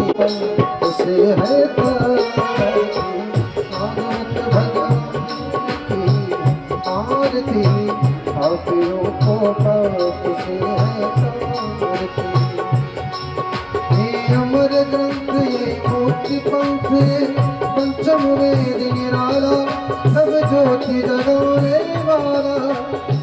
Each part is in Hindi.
उसे है भागवत भगवान की आरती पापियों को पाप से है तारती। ये अमर ग्रंथ ये मोक्ष पंथ ये पंचम वेद निराला सब ज्योति जगाने वाला।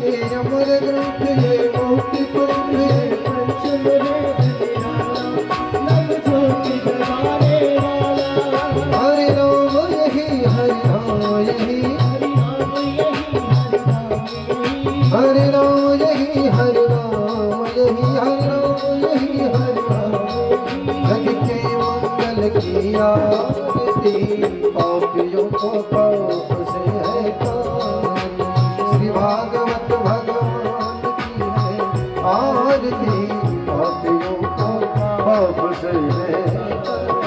ये अमर ग्रंथ ये मोक्ष पंथ ये पंचम वेद निराला सब ज्योति जगाने वाला। हरि राम यही हरि राम यही हरि राम यही हरि राम यही हरि राम यही हरि राम। जग के मंगल की आरती पापियों को पाप से है तारती। श्री भागवत भगवान की है आरती पापियों को पाप से है तारती।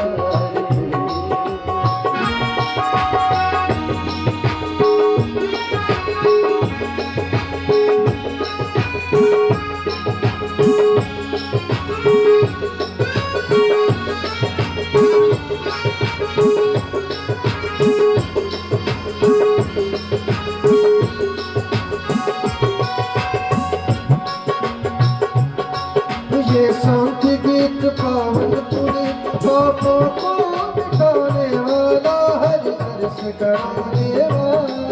ये शांति गीत पावन पुनीत पापों को मिटाने वाला हरि दर्श कराने वाला।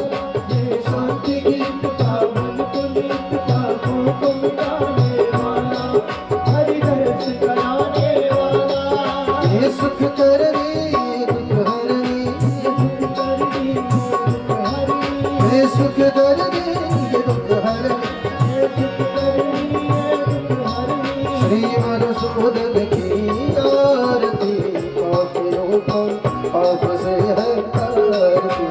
ये शांति गीत पावन पुनीत पापों को मिटाने वाला हरि दर्श कराने वाला। ये सुख करनी दुख हरनी ये सुख करनी दुख हरनी श्री मधुसूदन की आरती पापियों को पाप से है तारती।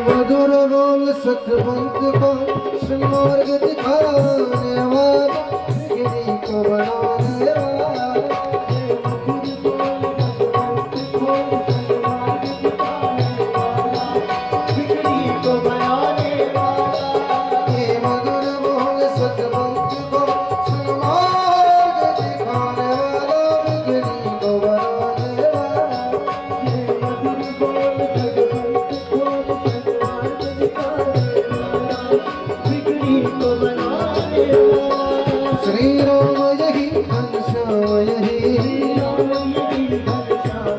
मधुर बोल सतबंत को सुमार्ग दिखाने वाला गिरी को बनाने वाला। ये मधुर बोल सतबंत को सुमार्ग दिखाने वाला गिरी को बनाने वाला। ये मधुर बोल श्री राम यही घनश्याम यही श्री राम यही घनश्याम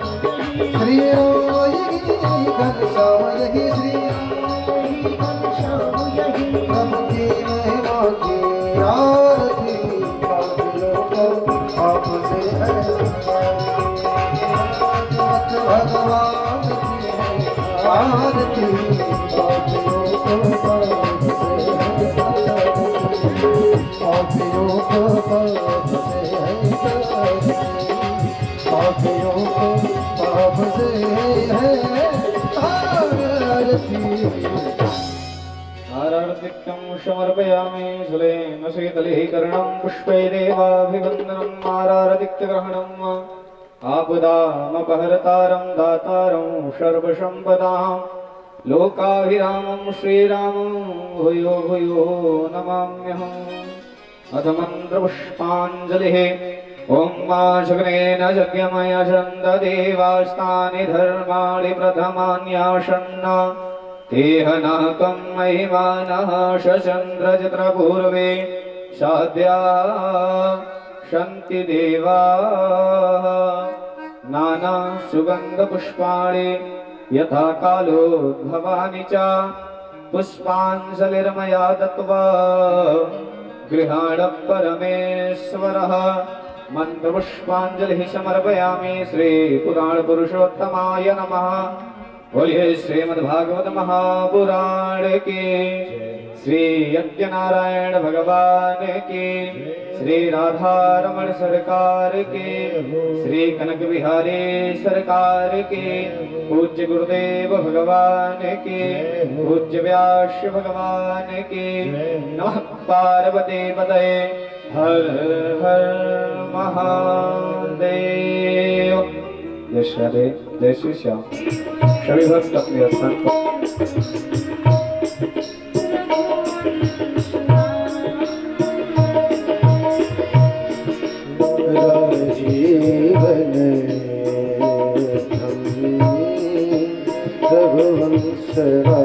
यही श्री राम की महिमा की आरती पापियों को पाप से है भागवत भगवान की है आरती पापियों को पाप से है पापियों को पाप से है पापियों को पाप से है तारती। आरार्तिक्यं समर्पयामि जलेन शीतले कर्णं पुष्पैरेवाभिवन्दनम् आरार्तिक्यग्रहणम् आपदामपहर्तारं दातारं सर्वसम्पदां लोकाभिरामं श्रीरामं भूयो भूयो नमाम्यहम्। अथ मन्त्रपुष्पाञ्जलिः ॐ मा शग्नेन यज्ञमय छन्ददेवास्तानि धर्माणि प्रथमान्यासन्न तेह नाकं महिमानः शचन्द्रचित्रपूर्वे साध्या सन्ति देवाः नाना सुगन्धपुष्पाणि यथा कालोद्भवानि च पुष्पाञ्जलिर्मया दत्त्वा गृहाण परमेश्वरः। मंत्रपुष्पांजलि समर्पयामि श्री पुराण पुरुषोत्तमाय नमः। बोलिए श्रीमद्भागवत महापुराण की श्री यज्ञनारायण भगवान की, श्री राधा रमण सरकार की, श्री कनक बिहारी सरकार की, पूज्य गुरुदेव भगवान की, पूज्य व्यास भगवान की। नमः पार्वती पतये हर हर महादेव। जय श्री राधे, जय श्री श्याम। सभी भक्त अपने स्थान पर राजीवन रघुवंश सदा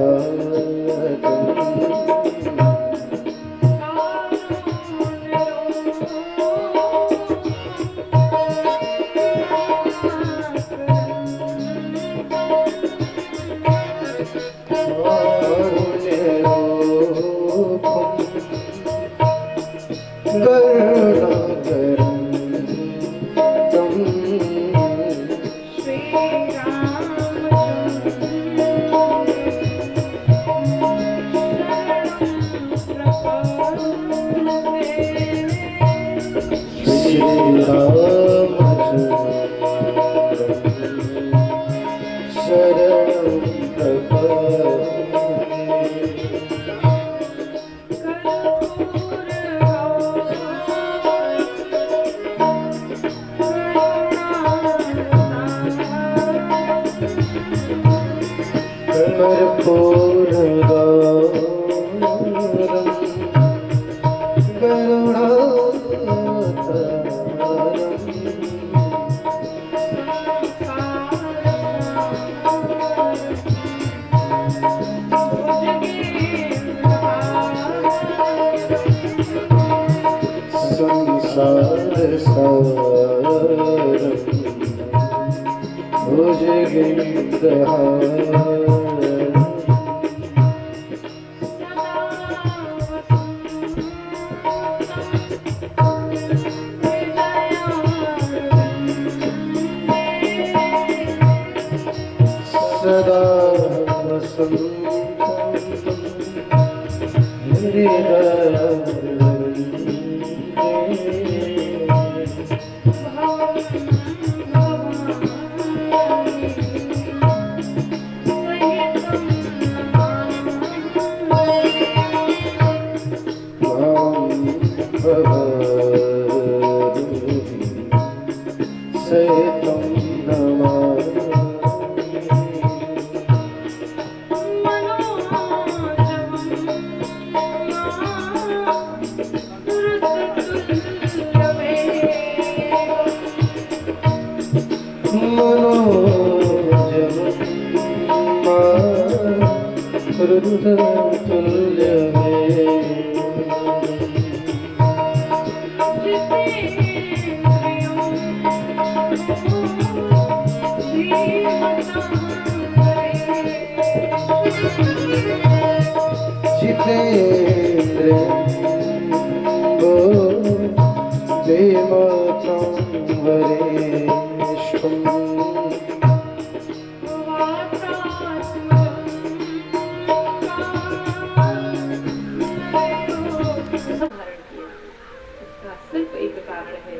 सिर्फ एक कारण है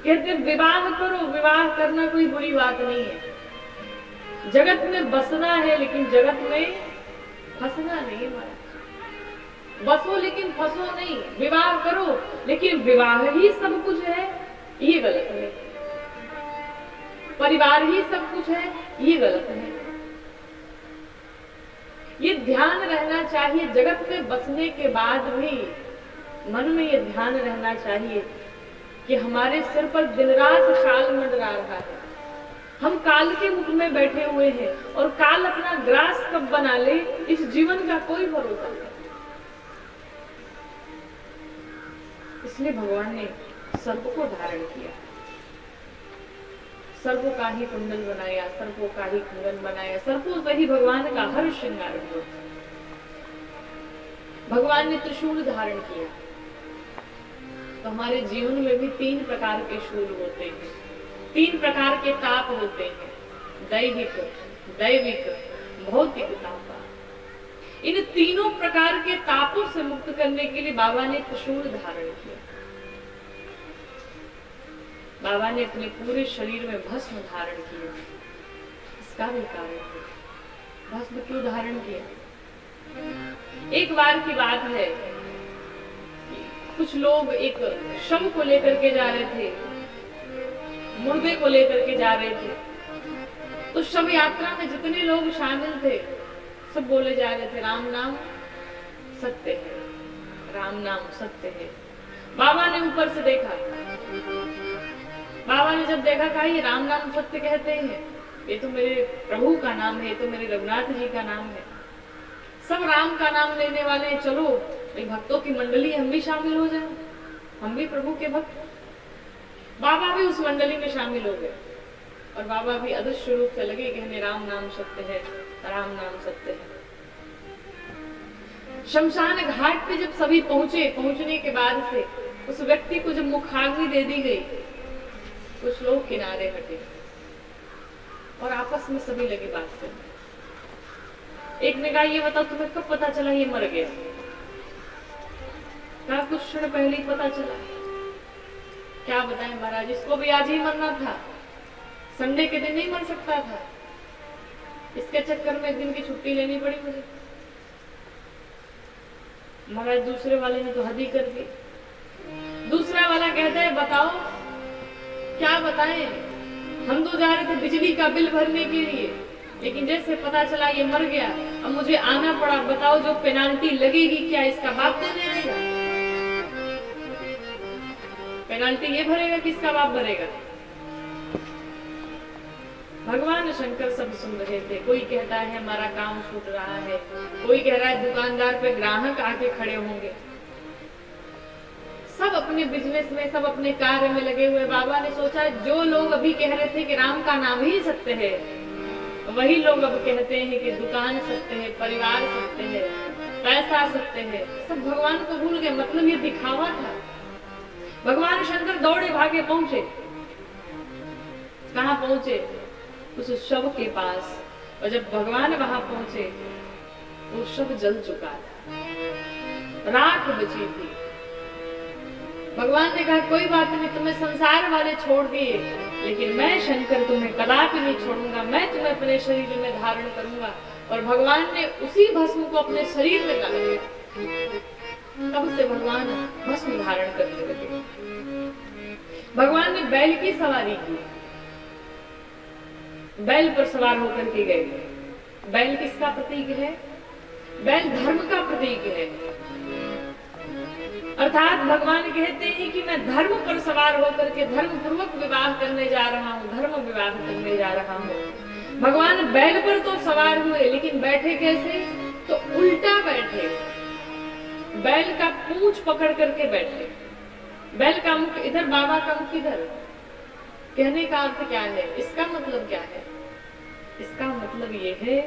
कि विवाह करो, विवाह करना कोई बुरी बात नहीं है। जगत में बसना है लेकिन जगत में फंसना नहीं। बसो लेकिन फंसो नहीं। विवाह करो लेकिन विवाह ही सब कुछ है, ये गलत है। परिवार ही सब कुछ है, ये गलत है। ये ध्यान रहना चाहिए। जगत में बसने के बाद भी मन में ये ध्यान रहना चाहिए कि हमारे सिर पर दिन रात काल मंडरा रहा है। हम काल के मुख में बैठे हुए हैं और काल अपना ग्रास कब बना ले, इस जीवन का कोई भरोसा नहीं। इसलिए भगवान ने सर्प को धारण किया, सर्पों का ही कुंडल बनाया, सर्पों का ही कंगन बनाया, सर्पों से ही भगवान का हर श्रृंगार हुआ। भगवान ने त्रिशूल धारण किया। तो हमारे जीवन में भी 3 प्रकार के शूल होते हैं, 3 प्रकार के ताप होते हैं, दैहिक, दैविक, भौतिक ताप। इन तीनों प्रकार के तापों से मुक्त करने के लिए बाबा ने त्रिशूल धारण किया। बाबा ने अपने पूरे शरीर में भस्म धारण किया। इसका भी कारण है, भस्म क्यों धारण किया? एक बार की बात है, कुछ लोग एक शव को लेकर के जा रहे थे, मुर्दे को लेकर के जा रहे थे। तो शव यात्रा में जितने लोग शामिल थे सब बोले जा रहे थे, राम नाम सत्य है, राम नाम सत्य है। बाबा ने ऊपर से देखा, बाबा ने जब देखा कहा ये राम नाम सत्य कहते हैं, ये तो मेरे प्रभु का नाम है, ये तो मेरे रघुनाथ जी का नाम है, सब राम का नाम लेने वाले हैं, चलो एक भक्तों की मंडली हम भी शामिल हो जाए, हम भी प्रभु के भक्त। बाबा भी उस मंडली में शामिल हो गए और बाबा भी अदृश्य रूप से लगे कहने राम नाम सत्य है, राम नाम सत्य है। शमशान घाट पे जब सभी पहुंचे, पहुंचने के बाद से उस व्यक्ति को जब मुखाग्नि दे दी गई, कुछ लोग किनारे हटे और आपस में सभी लगे बात करने। एक ने कहा ये बताओ तुम्हें कब पता चला ये मर गया? कहा कुछ क्षण पहले ही पता चला। क्या बताएं महाराज, इसको भी आज ही मरना था, संडे के दिन नहीं मर सकता था, इसके चक्कर में एक दिन की छुट्टी लेनी पड़ी मुझे। महाराज दूसरे वाले ने तो हद ही कर दी। दूसरा वाला कहता है बताओ क्या बताएं, हम तो जा रहे थे बिजली का बिल भरने के लिए, लेकिन जैसे पता चला ये मर गया, अब मुझे आना पड़ा, बताओ जो पेनाल्टी लगेगी क्या इसका बाप देने आएगा? पेनाल्टी ये भरेगा कि इसका बाप भरेगा? भगवान शंकर सब सुन रहे थे। कोई कहता है हमारा काम छूट रहा है, कोई कह रहा है दुकानदार पे ग्राहक आके खड़े होंगे। सब अपने बिजनेस में, सब अपने कार्य में लगे हुए। बाबा ने सोचा जो लोग अभी कह रहे थे कि राम का नाम ही सत्य है, वही लोग अब कहते हैं कि दुकान सत्य है, परिवार सत्य है, पैसा सत्य है। सब भगवान को भूल गए, मतलब ये दिखावा था। भगवान शंकर दौड़े भागे पहुंचे। कहाँ पहुंचे? उस शव के पास। और जब भगवान वहां पहुंचे वो शव जल चुका था, राख बची थी। भगवान ने कहा कोई बात नहीं, तुम्हें संसार वाले छोड़ दिए, लेकिन मैं शंकर तुम्हें कदापि नहीं छोड़ूंगा, मैं तुम्हें अपने शरीर में धारण करूंगा। और भगवान ने उसी भस्म को अपने शरीर में डाल दिया। तब से भगवान भस्म धारण करने लगे। भगवान ने बैल की सवारी की, बैल पर सवार होकर के गए। बैल किसका प्रतीक है? बैल धर्म का प्रतीक है। अर्थात भगवान कहते हैं कि मैं धर्म पर सवार होकर के धर्म पूर्वक विवाह करने जा रहा हूँ, धर्म विवाह करने जा रहा हूँ। भगवान बैल पर तो सवार हुए, लेकिन बैठे कैसे? तो उल्टा बैठे। बैल का पूंछ पकड़ करके बैठे, बैल का मुख इधर, बाबा का मुख इधर। कहने का अर्थ क्या है? इसका मतलब क्या है? इसका मतलब ये है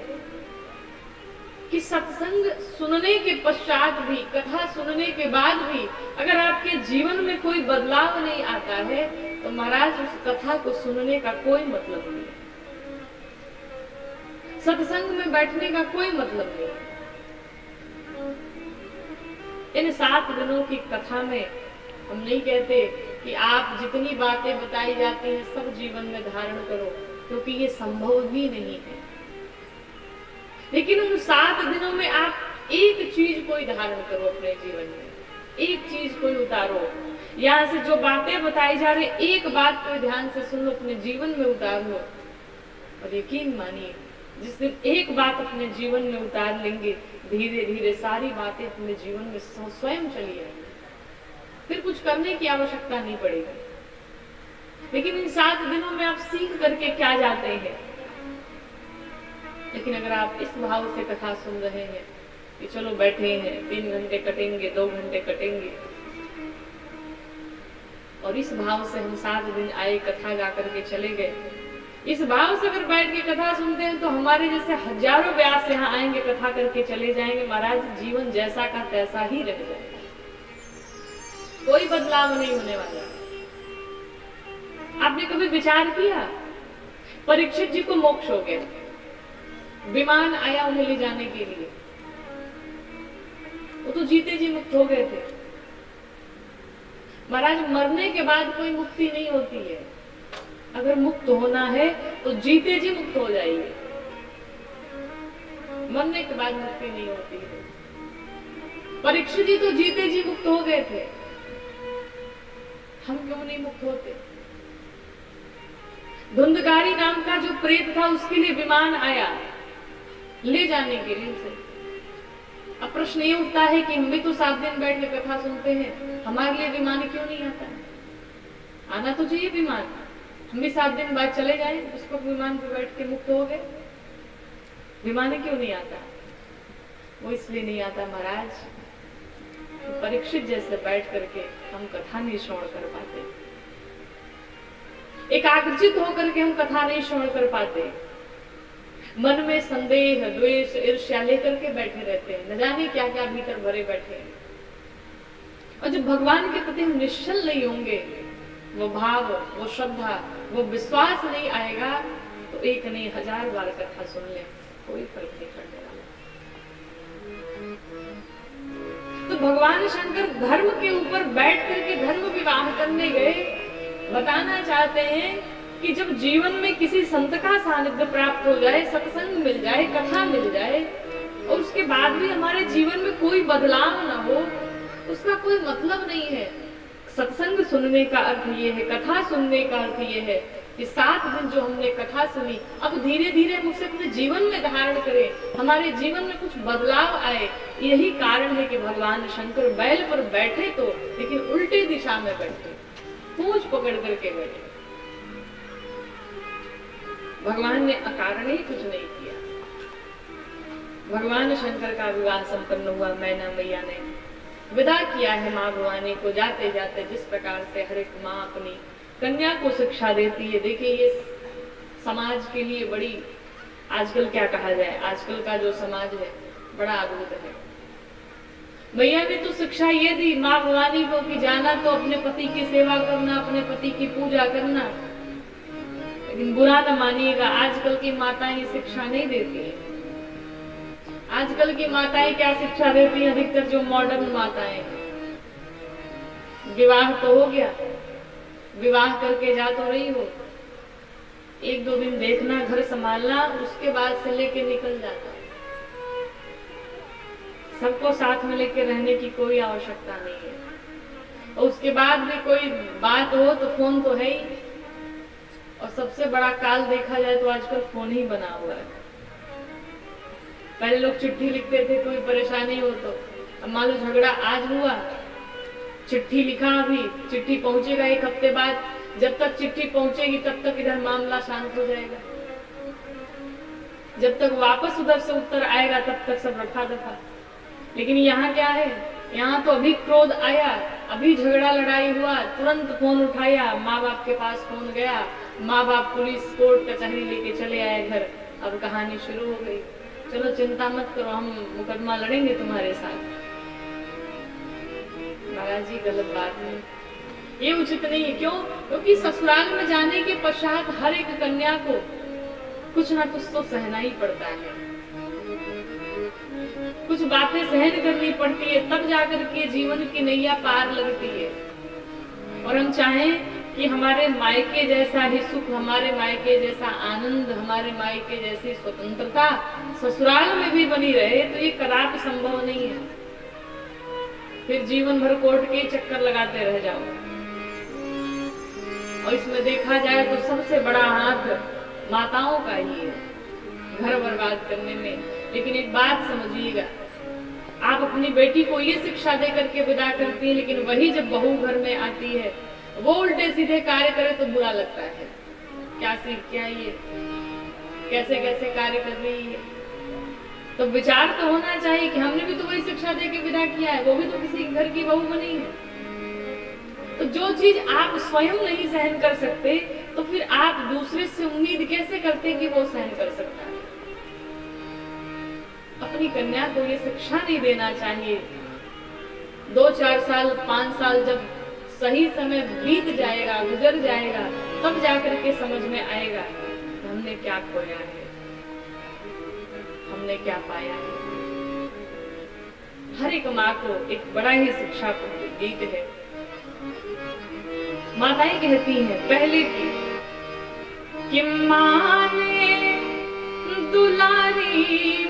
कि सत्संग सुनने के पश्चात भी, कथा सुनने के बाद भी अगर आपके जीवन में कोई बदलाव नहीं आता है तो महाराज उस कथा को सुनने का कोई मतलब नहीं, सत्संग में बैठने का कोई मतलब नहीं। इन 7 दिनों की कथा में हम नहीं कहते कि आप जितनी बातें बताई जाती हैं सब जीवन में धारण करो, क्योंकि ये संभव भी नहीं है। लेकिन उन 7 दिनों में आप एक चीज कोई धारण करो अपने जीवन में, एक चीज कोई उतारो। यहाँ से जो बातें बताई जा रही, एक बात को ध्यान से सुन लो, अपने जीवन में उतार लो। और यकीन मानिए जिस दिन एक बात अपने जीवन में उतार लेंगे, धीरे धीरे सारी बातें अपने जीवन में स्वयं चली आएंगी, फिर कुछ करने की आवश्यकता नहीं पड़ेगी। लेकिन इन 7 दिनों में आप सीख करके क्या जाते हैं? लेकिन अगर आप इस भाव से कथा सुन रहे हैं कि चलो बैठे हैं, 3 घंटे कटेंगे, 2 घंटे कटेंगे, और इस भाव से हम 7 दिन आए, कथा गा करके चले गए, इस भाव से अगर बैठ के कथा सुनते हैं तो हमारे जैसे हजारों व्यास यहाँ आएंगे, कथा करके चले जाएंगे, महाराज जीवन जैसा का तैसा ही रह जाएगा, कोई बदलाव नहीं होने वाला। आपने कभी विचार किया? परीक्षित जी को मोक्ष हो गया, विमान आया उन्हें ले जाने के लिए, वो तो जीते जी मुक्त हो गए थे। महाराज मरने के बाद कोई मुक्ति नहीं होती है। अगर मुक्त होना है तो जीते जी मुक्त हो जाइए, मरने के बाद मुक्ति नहीं होती है। परीक्षित जी तो जीते जी मुक्त हो गए थे, हम क्यों नहीं मुक्त होते? धुंधकारी नाम का जो प्रेत था उसके लिए विमान आया ले जाने के लिए उसे। अब प्रश्न ये उठता है कि हम भी तो 7 दिन बैठ के कथा सुनते हैं, हमारे लिए विमान क्यों नहीं आता? आना तो चाहिए विमान। हम भी 7 दिन बाद चले जाएं, उसको विमान पे बैठ के मुक्त हो गए। विमान क्यों नहीं आता? वो इसलिए नहीं आता महाराज, परीक्षित जैसे बैठ करके हम कथा नहीं श्रवण कर पाते, एकाग्रचित होकर के हम कथा नहीं श्रवण कर पाते। मन में संदेह, द्वेष, ईर्ष्या लेकर के बैठे रहते हैं, न जाने क्या क्या भीतर भरे बैठे हैं। और जब भगवान के प्रति हम निश्चल नहीं होंगे, वो भाव, वो श्रद्धा, वो विश्वास नहीं आएगा, तो एक नहीं 1000 बार कथा सुन ले, कोई फर्क नहीं पड़ने वाला। तो भगवान शंकर धर्म के ऊपर बैठ करके धर्म विवाह करने गए। बताना चाहते हैं कि जब जीवन में किसी संत का सानिध्य प्राप्त हो जाए, सत्संग मिल जाए, कथा मिल जाए, और उसके बाद भी हमारे जीवन में कोई बदलाव ना हो, उसका कोई मतलब नहीं है। सत्संग सुनने का अर्थ ये है, कथा सुनने का अर्थ ये है कि 7 दिन जो हमने कथा सुनी, अब धीरे धीरे हम उसे अपने जीवन में धारण करें, हमारे जीवन में कुछ बदलाव आए। यही कारण है कि भगवान शंकर बैल पर बैठे तो, लेकिन उल्टी दिशा में बैठे, पूंछ पकड़ करके बैठे। भगवान ने अकारण ही कुछ नहीं किया। भगवान शंकर का विवाह संपन्न हुआ। मैना मैया ने विदा किया है माँ भवानी को। जाते जाते जिस प्रकार से हर एक माँ अपनी कन्या को शिक्षा देती है, देखिए ये समाज के लिए बड़ी, आजकल क्या कहा जाए, आजकल का जो समाज है बड़ा अद्भुत है। मैया ने तो शिक्षा ये दी माँ भवानी को कि जाना तो अपने पति की सेवा करना, अपने पति की पूजा करना, लेकिन बुरा न मानिएगा, आजकल की माताएं शिक्षा नहीं देती है। आजकल की माताएं क्या शिक्षा देती हैं? अधिकतर जो मॉडर्न माताएं हैं, विवाह तो हो गया, विवाह करके जा तो रही हो, 1-2 दिन देखना, घर संभालना, उसके बाद से लेके निकल जाता है। सबको साथ में लेके रहने की कोई आवश्यकता नहीं है। और उसके बाद भी कोई बात हो तो फोन तो है ही, और सबसे बड़ा काल देखा जाए तो आजकल फोन ही बना हुआ है। पहले लोग चिट्ठी लिखते थे, कोई परेशानी हो तो, अब मान लो झगड़ा आज हुआ, चिट्ठी लिखा, अभी चिट्ठी पहुंचेगा 1 हफ्ते बाद, जब तक चिट्ठी पहुंचेगी तब तक इधर मामला शांत हो जाएगा, जब तक वापस उधर से उत्तर आएगा तब तक सब रफा दफा। लेकिन यहाँ क्या है, यहाँ तो अभी क्रोध आया, अभी झगड़ा लड़ाई हुआ, तुरंत फोन उठाया, माँ बाप के पास फोन गया, माँ बाप पुलिस कोर्ट कचहरी लेके चले आए घर, अब कहानी शुरू हो गई। चलो चिंता मत करो, हम मुकदमा लड़ेंगे तुम्हारे साथ। महाराज जी गलत बात है, ये उचित नहीं है। क्यों? क्योंकि ससुराल में जाने के पश्चात हर एक कन्या को कुछ ना कुछ तो सहना ही पड़ता है, कुछ बातें सहन करनी पड़ती है, तब जाकर के जीवन की नैया पार लगती है। और हम चाहें कि हमारे मायके जैसा ही सुख, हमारे मायके जैसा आनंद, हमारे मायके जैसी स्वतंत्रता ससुराल में भी बनी रहे, तो ये कदापि संभव नहीं है। फिर जीवन भर कोर्ट के चक्कर लगाते रह जाओ। और इसमें देखा जाए तो सबसे बड़ा हाथ माताओं का ही है घर बर्बाद करने में। लेकिन एक बात समझिएगा, आप अपनी बेटी को ये शिक्षा दे करके विदा करती है, लेकिन वही जब बहू घर में आती है वो उल्टे सीधे कार्य करे तो बुरा लगता है। क्या सीख क्या ये, कैसे कैसे कार्य कर रही है। तो विचार तो होना चाहिए कि हमने भी तो वही शिक्षा दे के विदा किया है, वो भी तो किसी घर की बहू बनी है। तो जो चीज आप स्वयं नहीं सहन कर सकते, तो फिर आप दूसरे से उम्मीद कैसे करते कि वो सहन कर सकता है। अपनी कन्या को ये शिक्षा नहीं देना चाहिए। 2-4 साल 5 साल जब सही समय बीत जाएगा, गुजर जाएगा, तब जाकर के समझ में आएगा कि हमने क्या खोया है, हमने क्या पाया है। हर एक माँ को एक बड़ा ही शिक्षापूर्ण गीत है। माताएं कहती हैं पहले की कि माँ ने दुलारी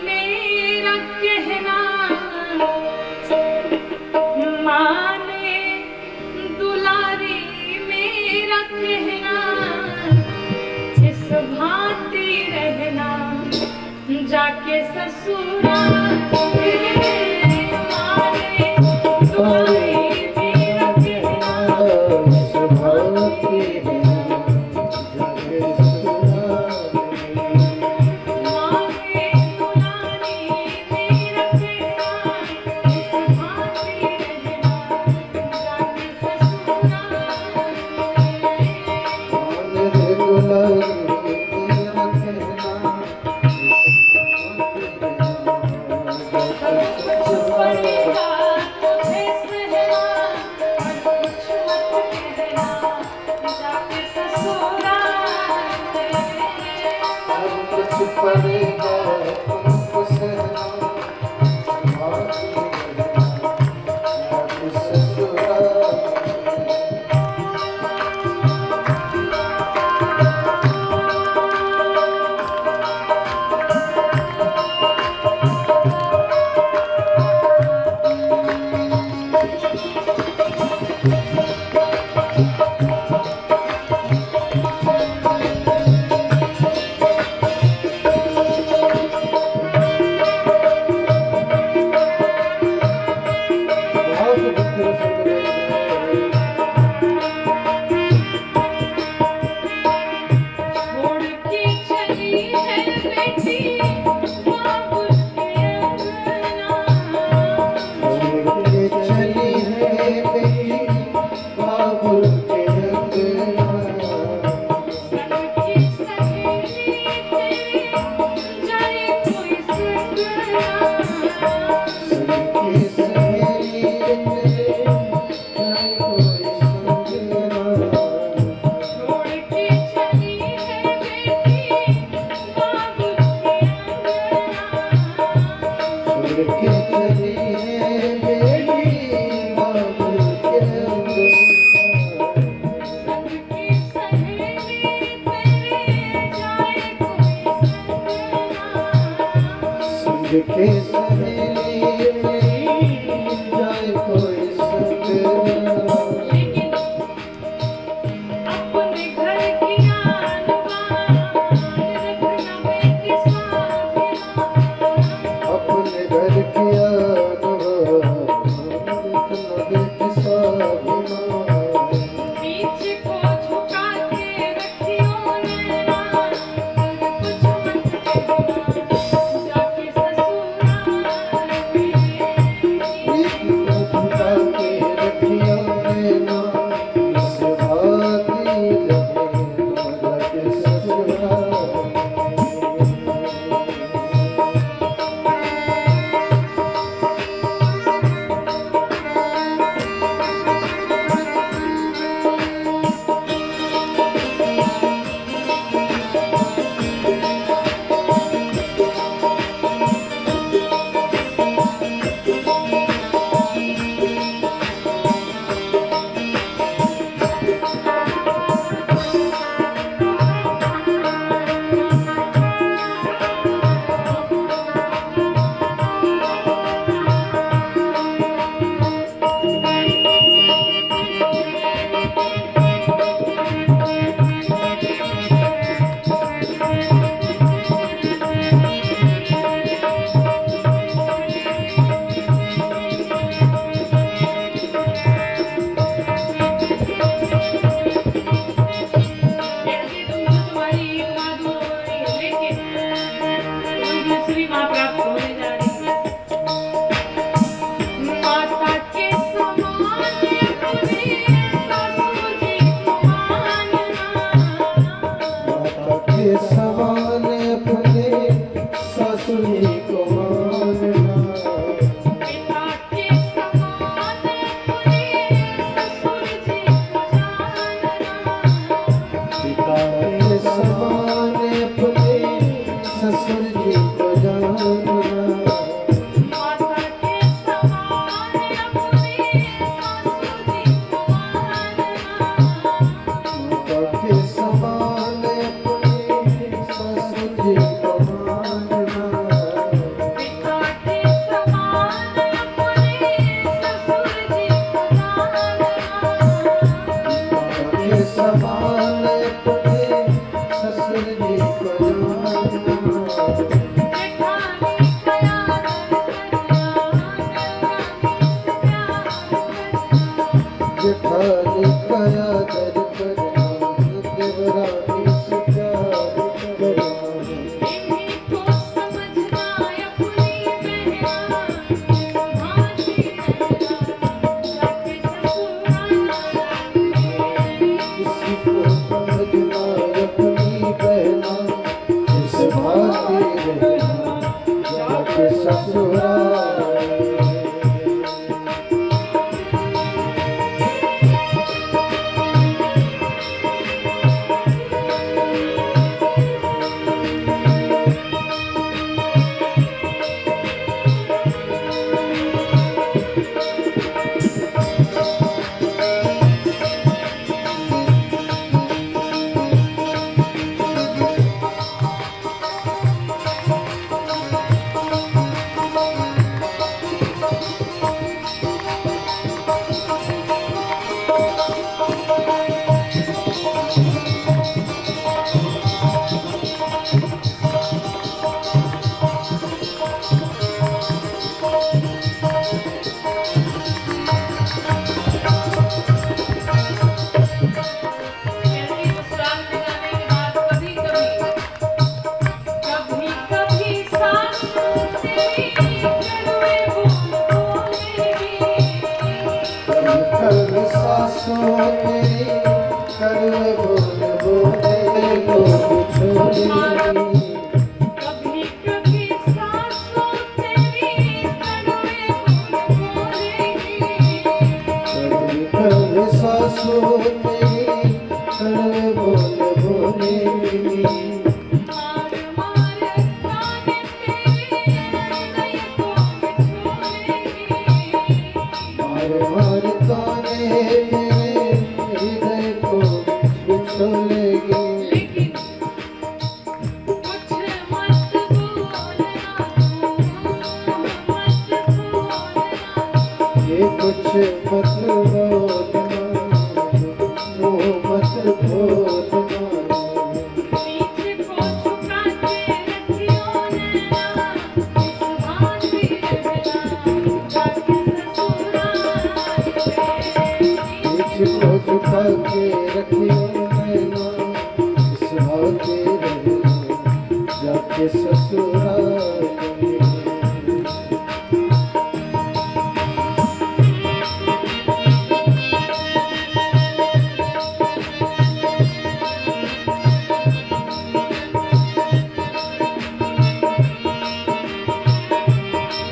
मेरा कहना, माँ ने दुलारी मेरा कहना, इस भांति रहना जाके ससुराल। माँ ने दुलारी मेरा कहना, जाके ससुराल। दिखाया दर करना देवरानी से प्यार करना इन्हीं को समझना अपनी बहना भांति जाके किसी को समझना अपनी बहना इस भांति रहना जाके ससुराल कड़वे बोल बोले लोग छोड़े कभी कभी सांसों तेरी कड़वे बोल बोलेगी कभी कभी सासों तेरी कड़वे बोल बोलेगी मार मार ताने तेरे हृदय को छोड़ेगी मार मार ताने तेरे हृदय को बिछोलेगी लेकिन कुछ मत बोलना ये कुछ मत बोलना मुँह मत बोलना पीछे को झुका के रखियो नैना इस भांति रहना जाके ससुराल बीच को झुका के रखियो नैना इस भाग्य रहना जाके ससुराल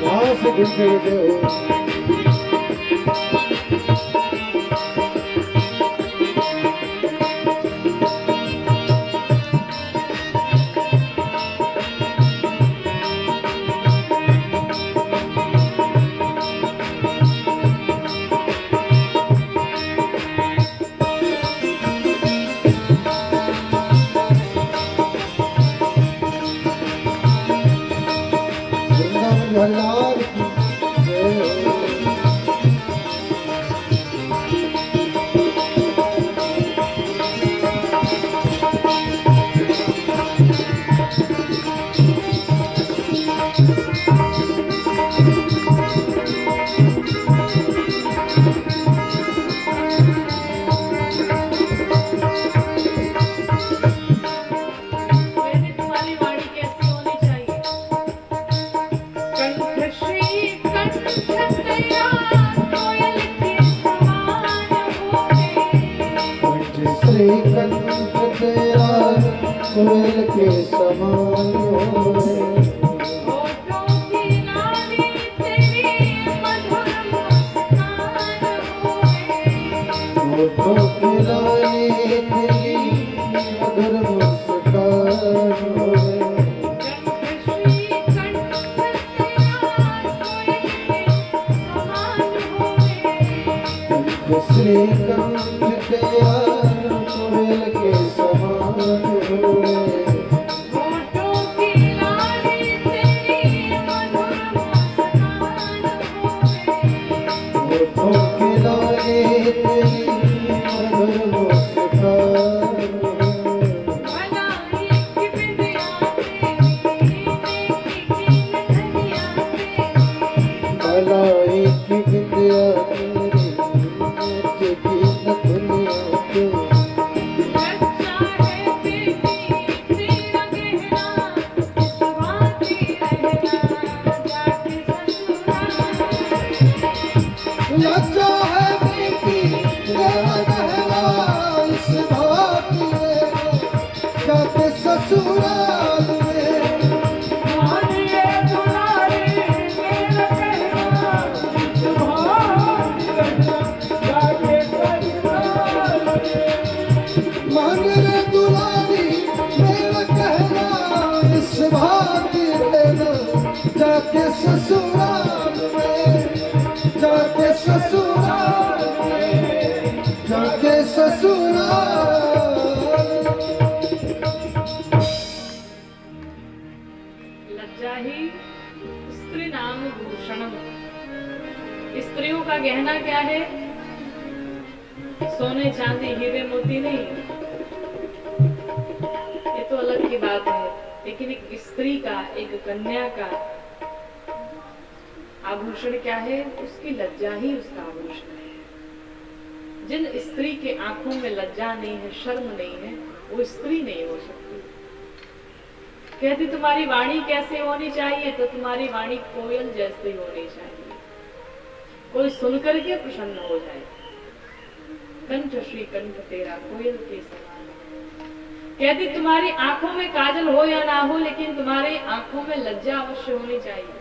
वहाँ से घूमते हुए वृंदावन लाल की जय हो। मैंने तुम्हारी वाणी कैसी होनी चाहिए कंठ श्री कंठ तेरा कोयल के समान होवे श्री कंठ तेरा कोयल के समान होवे होठों की लाली तेरी मधुर मुस्कान होवे होठों की लाली तेरी मधुर मुस्कान होवे कंठ श्री कंठ तेरा कोयल के समान होवे श्री कंठ तेरा कोयल के समान होवे होठों की लाली तेरी मधुर मुस्कान होठों की लाली तेरी मधुर मुस्कान भला एक बिंदिया तेरी नेक की नथनिया तेरी भलाई की बिंदिया तेरी नेक की मान रे दुलारी मेरा कहना इस भांति रहना जाके ससुराल में जाके ससुराल में जाके ससुराल। लज्जा ही स्त्री नाम भूषणम। स्त्रियों का गहना क्या है? सोने चांदी हीरे मोती नहीं, ये तो अलग की बात है, लेकिन एक स्त्री का, एक कन्या का आभूषण क्या है? उसकी लज्जा ही उसका आभूषण है। जिन स्त्री के आंखों में लज्जा नहीं है, शर्म नहीं है, वो स्त्री नहीं हो सकती। कहती तुम्हारी वाणी कैसे होनी चाहिए? तो तुम्हारी वाणी कोयल जैसी होनी चाहिए, कोई सुनकर के प्रसन्न हो जाए। कंठ श्री कंठ तेरा कोयल के समान। कहती तुम्हारी आंखों में काजल हो या ना हो, लेकिन तुम्हारी आंखों में लज्जा अवश्य होनी चाहिए।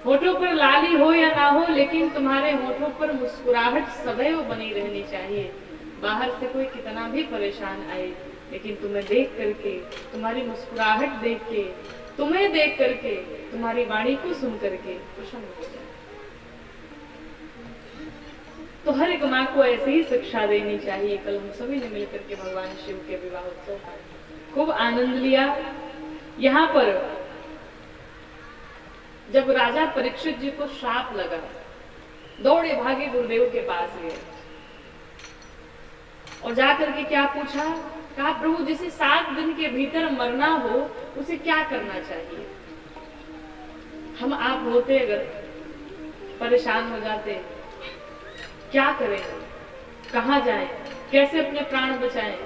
होठों पर लाली हो या ना हो, लेकिन तुम्हारे होठों पर मुस्कुराहट सदैव बनी रहनी चाहिए। बाहर से कोई कितना भी परेशान आए, लेकिन तुम्हें देख करके, तुम्हारी मुस्कुराहट देख के, तुम्हें देख करके, तुम्हारी वाणी को सुन करके प्रसन्न हो जाए। तो हर एक माँ को ऐसे ही शिक्षा देनी चाहिए। कल हम सभी ने मिलकर के भगवान शिव के विवाह उत्सव का खूब आनंद लिया। यहाँ पर जब राजा परीक्षित जी को श्राप लगा, दौड़े भागे गुरुदेव के पास गए और जाकर के क्या पूछा? कहा प्रभु जिसे 7 दिन के भीतर मरना हो उसे क्या करना चाहिए? हम आप होते अगर परेशान हो जाते, क्या करें, कहाँ जाएं, कैसे अपने प्राण बचाएं?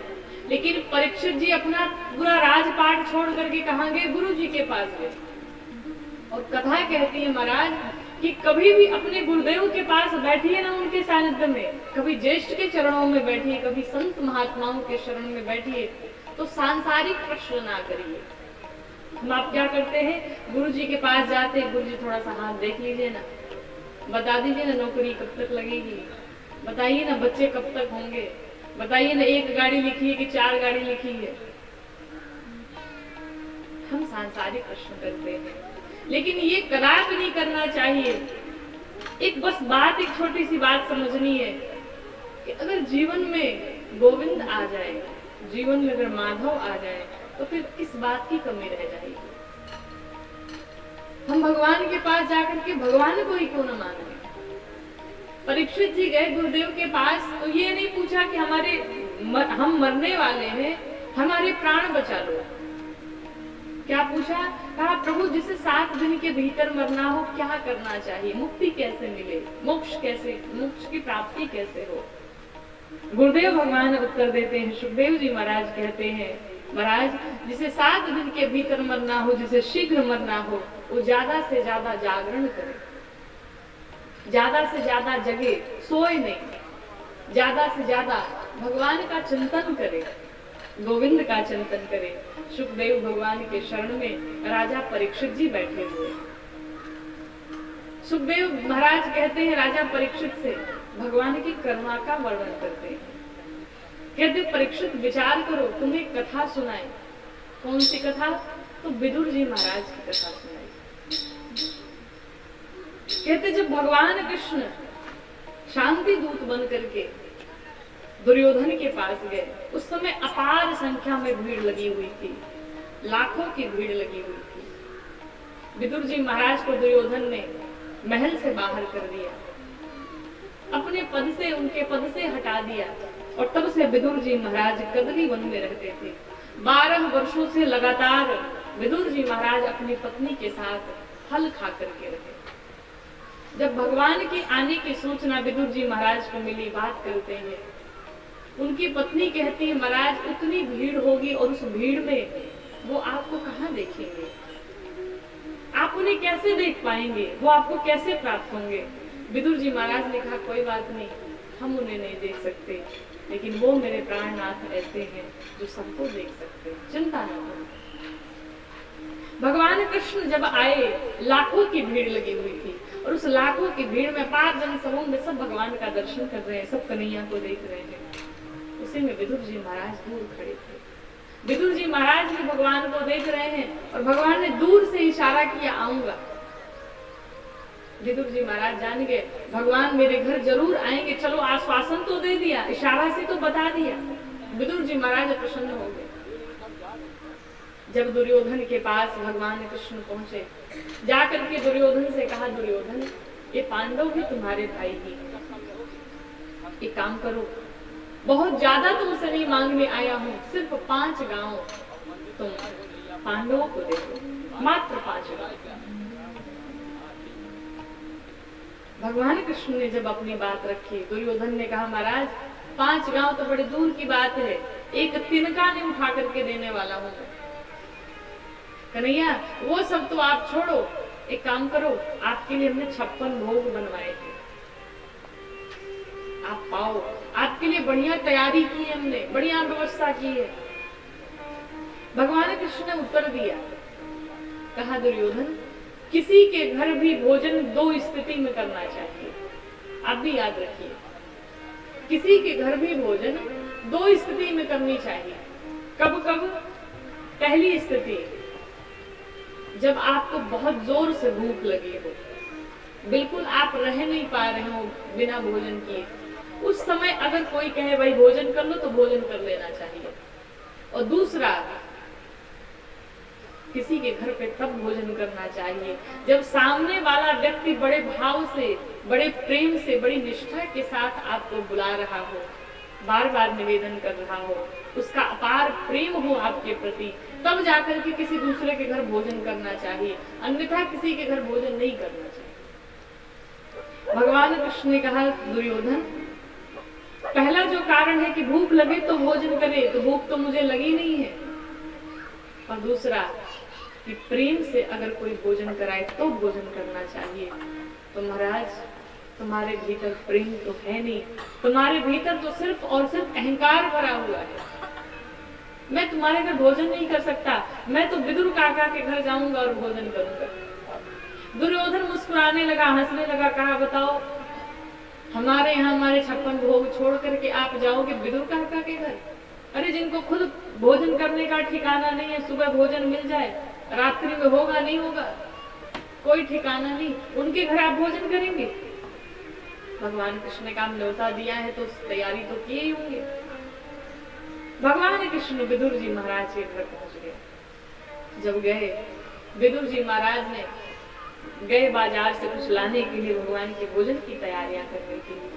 लेकिन परीक्षित जी अपना पूरा राजपाट छोड़ करके कहाँ गए? गुरु जी के पास गए। और कथा कहती है महाराज कि कभी भी अपने गुरुदेव के पास बैठिए ना, उनके सानिध्य में, कभी ज्येष्ठ के चरणों में बैठिए, कभी संत महात्माओं के शरण में बैठिए, तो सांसारिक प्रश्न ना करिए। हम आप क्या करते हैं? गुरु जी के पास जाते हैं, गुरु जी थोड़ा सा हाथ देख लीजिए ना, बता दीजिए ना नौकरी कब तक लगेगी, बताइए ना बच्चे कब तक होंगे, बताइए ना 1 गाड़ी लिखी है कि 4 गाड़ी लिखी है। हम सांसारिक प्रश्न करते हैं, लेकिन ये कदापि नहीं करना चाहिए। एक बस बात, एक छोटी सी बात समझनी है कि अगर जीवन में गोविंद आ जाए, जीवन में अगर माधव आ जाए, तो फिर किस बात की कमी रह जाएगी? हम भगवान के पास जाकर के भगवान को ही क्यों न माने? परीक्षित जी गए गुरुदेव के पास, तो ये नहीं पूछा कि हम मरने वाले हैं, हमारे प्राण बचा लो। क्या पूछा? कहा प्रभु जिसे 7 दिन के भीतर मरना हो क्या करना चाहिए? मुक्ति कैसे मिले? मोक्ष कैसे, मोक्ष की प्राप्ति कैसे हो? गुरुदेव भगवान उत्तर देते हैं। सुखदेव जी महाराज कहते हैं, महाराज जिसे 7 दिन के भीतर मरना हो, जिसे शीघ्र मरना हो, वो ज्यादा से ज्यादा जागरण करे, ज्यादा से ज्यादा जगे, सोए नहीं, ज्यादा से ज्यादा भगवान का चिंतन करे, गोविंद का चिंतन करे। सुखदेव भगवान के शरण में राजा परीक्षित जी बैठे हुए। सुखदेव महाराज कहते हैं राजा परीक्षित से, भगवान की करुणा का वर्णन करते हैं। कहते परीक्षित विचार करो, तुम्हें कथा सुनाए। कौन सी कथा? तो विदुर जी महाराज की कथा सुनाई। कहते जब भगवान कृष्ण शांति दूत बन करके दुर्योधन के पास गए, उस समय अपार संख्या में भीड़ लगी हुई थी, लाखों की भीड़ लगी हुई थी। विदुर जी महाराज को दुर्योधन ने महल से बाहर कर दिया, अपने पद से, उनके पद से हटा दिया, और तब से विदुर जी महाराज कदली वन में रहते थे। 12 वर्षों से लगातार विदुर जी महाराज अपनी पत्नी के साथ फल खा करके रहे। जब भगवान के आने की सूचना विदुर जी महाराज को मिली, बात करते हैं, उनकी पत्नी कहती है महाराज उतनी भीड़ होगी और उस भीड़ में वो आपको कहाँ देखेंगे, आप उन्हें कैसे देख पाएंगे, वो आपको कैसे प्राप्त होंगे? विदुर जी महाराज ने कहा कोई बात नहीं, हम उन्हें नहीं देख सकते, लेकिन वो मेरे प्राणनाथ ऐसे हैं जो सबको देख सकते हैं, चिंता न करो। भगवान कृष्ण जब आए, लाखों की भीड़ लगी हुई थी और उस लाखों की भीड़ में 5 जन समूह में सब भगवान का दर्शन कर रहे हैं, सब कन्हैया को देख रहे हैं। उसी में विदुर जी महाराज दूर खड़े थे। विदुर जी महाराज भी भगवान को देख रहे हैं और भगवान ने दूर से इशारा किया, आऊंगा। विदुर जी महाराज जान गए भगवान मेरे घर जरूर आएंगे, चलो आश्वासन तो दे दिया, इशारा से तो बता दिया। विदुर जी महाराज प्रसन्न हो गए। जब दुर्योधन के पास भगवान कृष्ण पहुंचे, जाकर के दुर्योधन से कहा, दुर्योधन ये पांडव भी तुम्हारे भाई ही, एक काम करो, बहुत ज्यादा तुमसे नहीं मांगने आया हूं, सिर्फ 5 गांव तुम पांडवों को दे दो, मात्र 5 गांव। भगवान कृष्ण ने जब अपनी बात रखी, दुर्योधन ने कहा, महाराज 5 गांव तो बड़े दूर की बात है, एक तिनका नहीं उठा करके देने वाला हूं मैं। कन्हैया वो सब तो आप छोड़ो, एक काम करो, आपके लिए हमने 56 भोग बनवाए थे, आप पाओ, आपके लिए बढ़िया तैयारी की है हमने, बढ़िया व्यवस्था की है। भगवान कृष्ण ने उत्तर दिया, कहा दुर्योधन किसी के घर भी भोजन 2 स्थिति में करना चाहिए, आप भी याद रखिए, किसी के घर भी भोजन 2 स्थिति में करनी चाहिए। कब कब? पहली स्थिति, जब आपको बहुत जोर से भूख लगी हो, बिल्कुल आप रह नहीं पा रहे हो बिना भोजन किए, उस समय अगर कोई कहे भाई भोजन कर लो तो भोजन कर लेना चाहिए। और दूसरा, किसी के घर पे तब भोजन करना चाहिए जब सामने वाला व्यक्ति बड़े भाव से, बड़े प्रेम से, बड़ी निष्ठा के साथ आपको बुला रहा हो, बार बार निवेदन कर रहा हो, उसका अपार प्रेम हो आपके प्रति, तब जाकर के किसी दूसरे के घर भोजन करना चाहिए, अन्यथा किसी के घर भोजन नहीं करना चाहिए। भगवान कृष्ण ने कहा, दुर्योधन पहला जो कारण है कि भूख लगे तो भोजन करे, तो भूख तो मुझे लगी नहीं है, और दूसरा कि प्रेम से अगर कोई भोजन कराए तो भोजन करना चाहिए। तो महाराज तुम्हारे भीतर प्रेम तो है नहीं, तुम्हारे भीतर तो सिर्फ और सिर्फ अहंकार भरा हुआ है। मैं तुम्हारे घर भोजन नहीं कर सकता, मैं तो विदुर काका के घर जाऊंगा और भोजन करूंगा। दुर्योधन मुस्कुराने लगा, हंसने लगा, कहा बताओ हमारे यहाँ हमारे 56 भोग छोड़ करके आप जाओगे विदुर काका के घर? अरे जिनको खुद भोजन करने का ठिकाना नहीं है, सुबह भोजन मिल जाए, रात्रि में होगा नहीं होगा, कोई ठिकाना नहीं, उनके घर आप भोजन करेंगे? भगवान कृष्ण ने कहा न्योता दिया है तो तैयारी तो किए ही होंगे। भगवान कृष्ण विदुर जी महाराज के घर पहुंच गए। जब गए, विदुर जी महाराज ने गए बाजार से कुछ लाने के लिए, भगवान के भोजन की तैयारियां करने के लिए।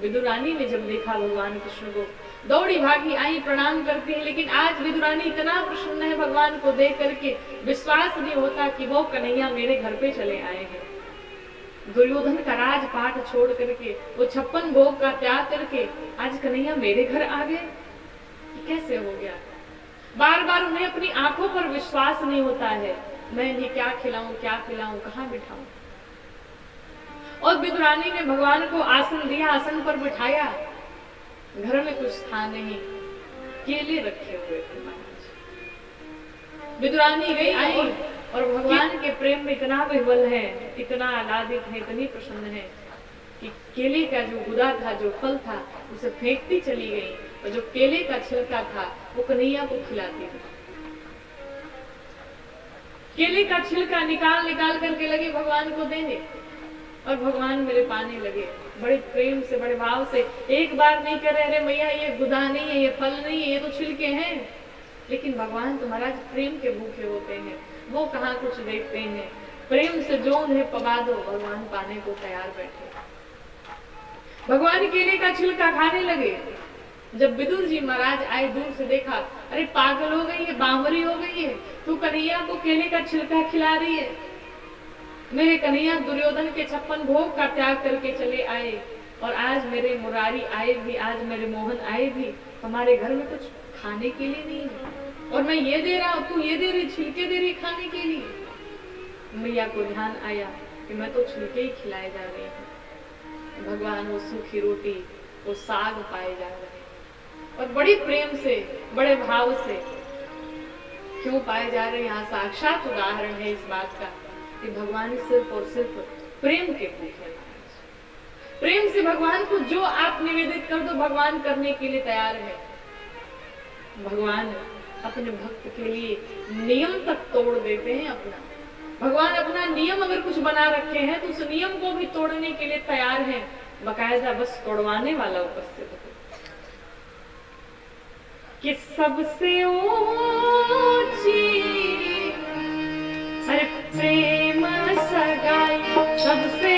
विदुरानी ने जब देखा भगवान कृष्ण को, दौड़ी भागी आई, प्रणाम करती है, लेकिन आज विदुरानी इतना प्रसन्न है भगवान को देख करके, विश्वास नहीं होता कि वो कन्हैया मेरे घर पे चले आए हैं। दुर्योधन का राजपाट छोड़ करके, वो 56 भोग का त्याग करके आज कन्हैया मेरे घर आ गए, कैसे हो गया? बार बार उन्हें अपनी आंखों पर विश्वास नहीं होता है, मैं इन्हें क्या खिलाऊं, क्या पिलाऊं, कहाँ बिठाऊं। और विदुरानी ने भगवान को आसन दिया, आसन पर बिठाया, घर में कुछ था नहीं, केले रखे हुए थे महाराज। विदुरानी गई आई और भगवान के प्रेम में इतना विह्वल है, इतना आह्लादित है, इतनी प्रसन्न है कि केले का जो गुदा था, जो फल था, उसे फेंकती चली गई और जो केले का छिलका था वो कन्हैया को खिलाती थी। केले का छिलका निकाल निकाल करके लगे भगवान को देने, और भगवान मेरे पाने लगे बड़े प्रेम से, बड़े भाव से। एक बार नहीं कह रहे अरे मैया ये गुदा नहीं है, ये फल नहीं है, ये तो छिलके हैं। लेकिन भगवान तो महाराज प्रेम के भूखे होते हैं, वो कहाँ कुछ देखते हैं। प्रेम से जो उन्हें पवा दो, भगवान पाने को तैयार बैठे। भगवान केले का छिलका खाने लगे। जब विदुर जी महाराज आए, दूर से देखा, अरे पागल हो गई है, बावरी हो गई है, तू कन्हैया को केले का छिलका खिला रही है। मेरे कन्हैया दुर्योधन के 56 भोग का त्याग करके चले आए, और आज मेरे मुरारी आए भी, आज मेरे मोहन आए भी, हमारे घर में कुछ खाने के लिए नहीं है, और मैं ये दे रहा हूं, तू ये दे रही, छिलके दे रही खाने के लिए। मैया को ध्यान आया कि मैं तो छिलके ही खिलाए जा रही हूँ। भगवान वो सूखी रोटी, वो साग पाए जा रहे हैं, और बड़े प्रेम से, बड़े भाव से क्यों पाए जा रहे हैं, यहाँ साक्षात उदाहरण है इस बात का कि भगवान सिर्फ और सिर्फ प्रेम के भूखे हैं। प्रेम से भगवान को जो आप निवेदित कर दो भगवान करने के लिए तैयार है। भगवान अपने भक्त के लिए नियम तक तोड़ देते हैं अपना। भगवान अपना नियम अगर कुछ बना रखे हैं तो उस नियम को भी तोड़ने के लिए तैयार हैं, बकायदा बस तोड़वाने वाला उपस्थित हो। कि सबसे ऊंची अरे प्रेम सगाई, सबसे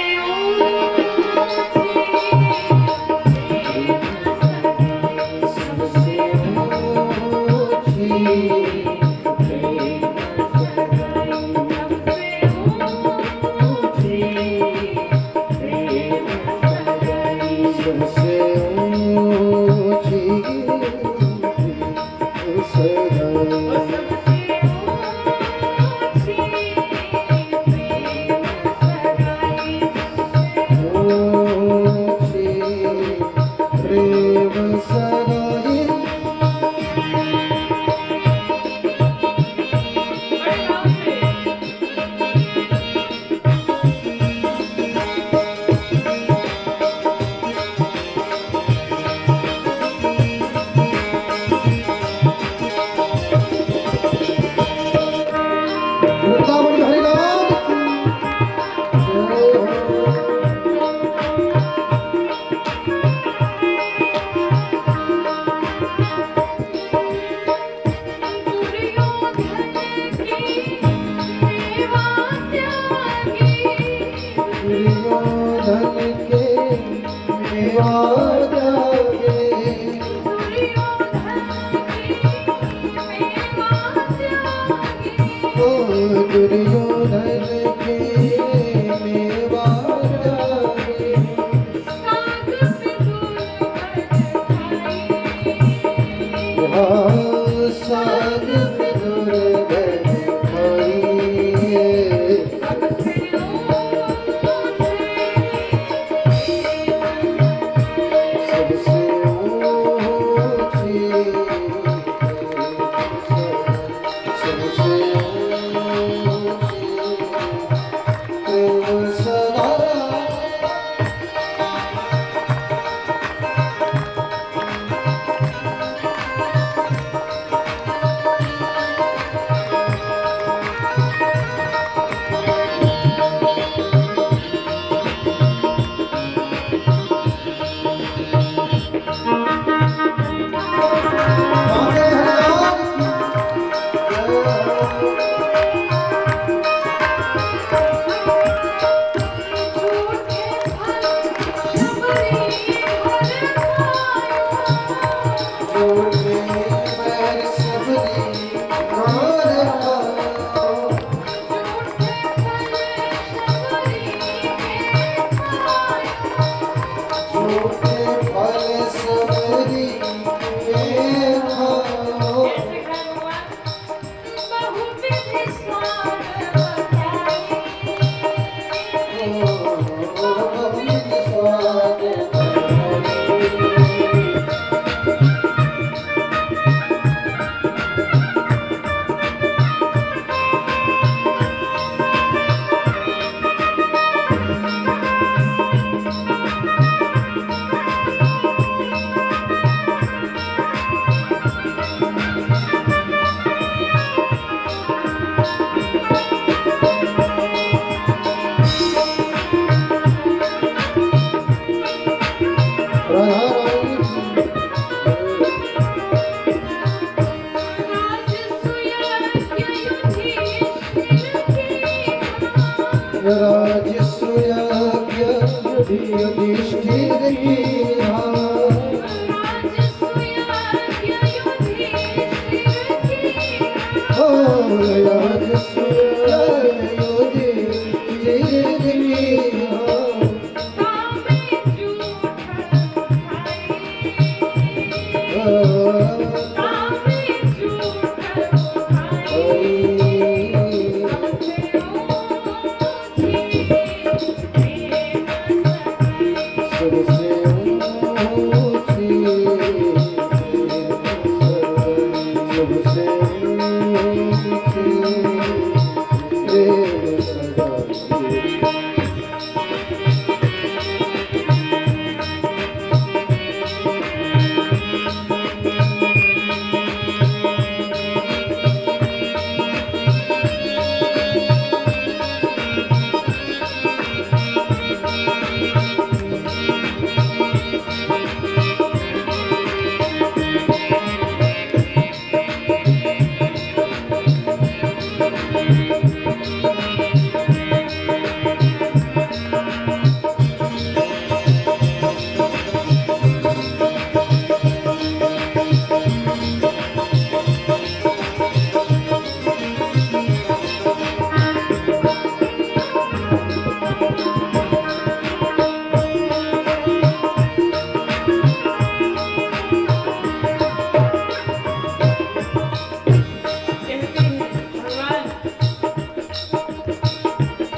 कहते हैं भगवान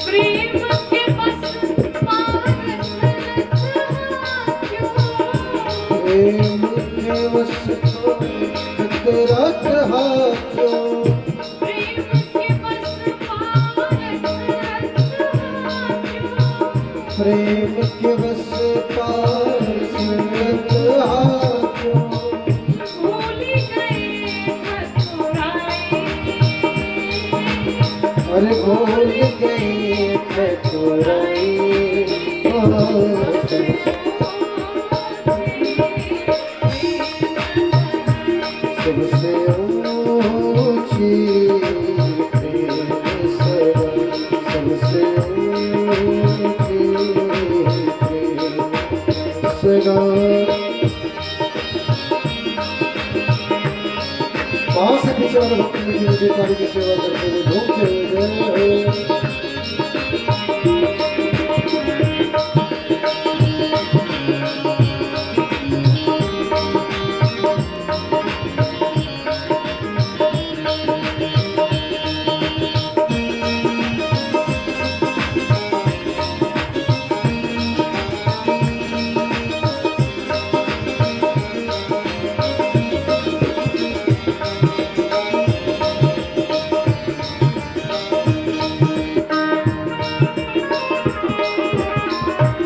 प्रेम के बस पार क्यों प्रेम के वश तेरा कहा क्यों प्रेम के बस पार क्यों प्रेम के वश पार कहा क्यों भूल गए मथुराई अरे भूल गई मथुराई सबसे ऊंची प्रेम सरोवर, सबसे ऊंची प्रेम सरोवर। वहां से पीछे वाले भक्त जी बेचारी की सेवा करते हुए घूमते हुए गए।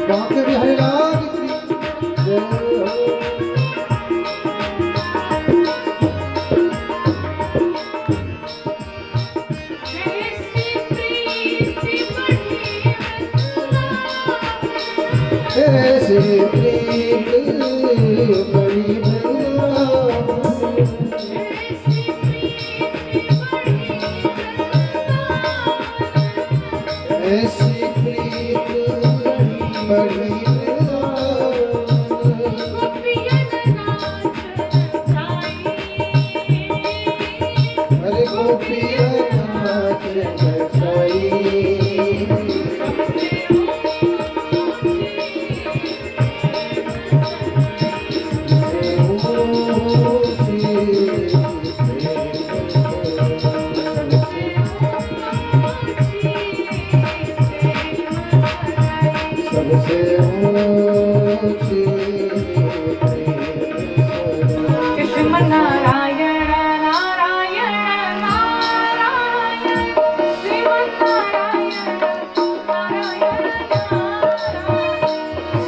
वहाँ के भी हरिलाल की जय हो। ऐसी प्रीति बढ़ी ऐसे प्रीत बड़ी वृंदावन, ऐसी प्रीत बड़ी वृंदावन। अरे गोपिया नाच नचाई सबसे ऊंची कृष्ण नारायण नारायण नारायण श्रीमन नारायण नारायण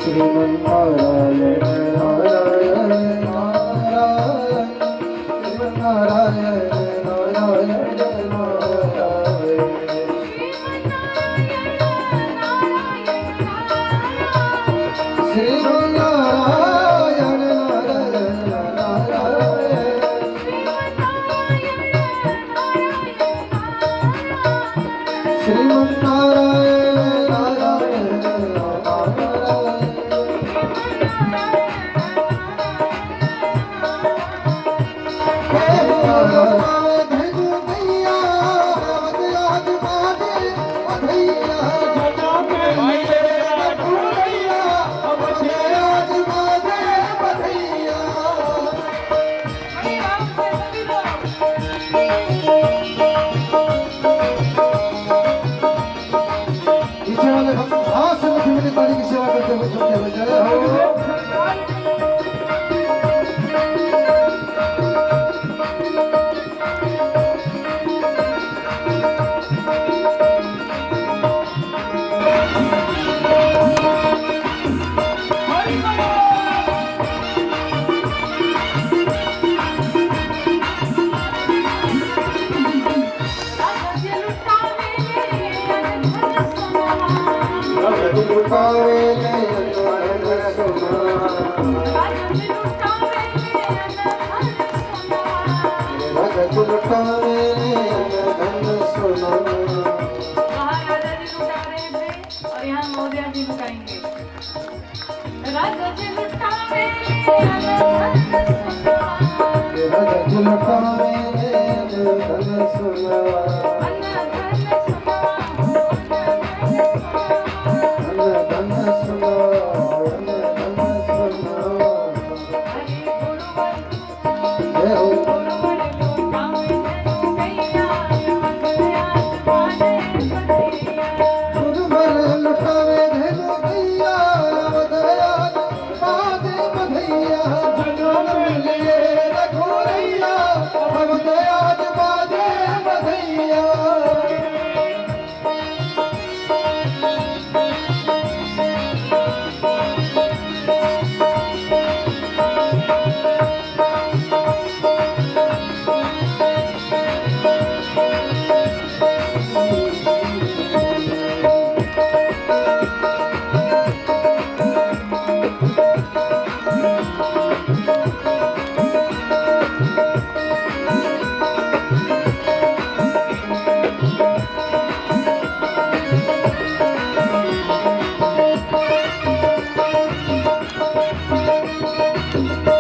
श्रीमन नारायण नारायण नारायण श्रीमन नारायण नारायण नारायण श्रीमन नारायण नारायण नारायण श्रीमन नारायण नारायण की सेवा करते हुए चलते हुए जय हो। जय हो गुरुवर लुटावे धेनु गैया अवदयाल पादे बधैया जनम मिलिए रघुरैया अवदयाल पादे बधैया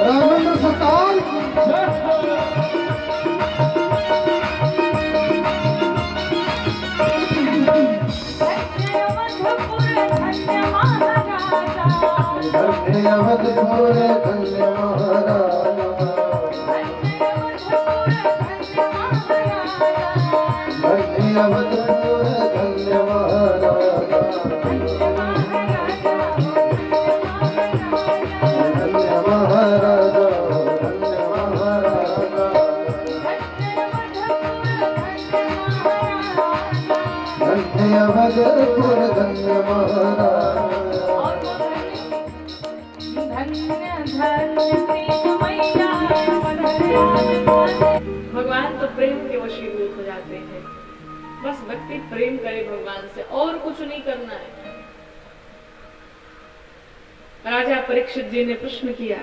रामेंद्र सरकार धन्य अवधपुर धन्य महाराजा धन्य अवधपुर धन्य महाराजा धन्य महाराजा धन्य महाराजा धन्य अवधपुर धन्य महाराजा भगवान तो प्रेम के वशीभूत हो जाते हैं। बस व्यक्ति प्रेम करे भगवान से, और कुछ नहीं करना है। राजा परीक्षित जी ने प्रश्न किया,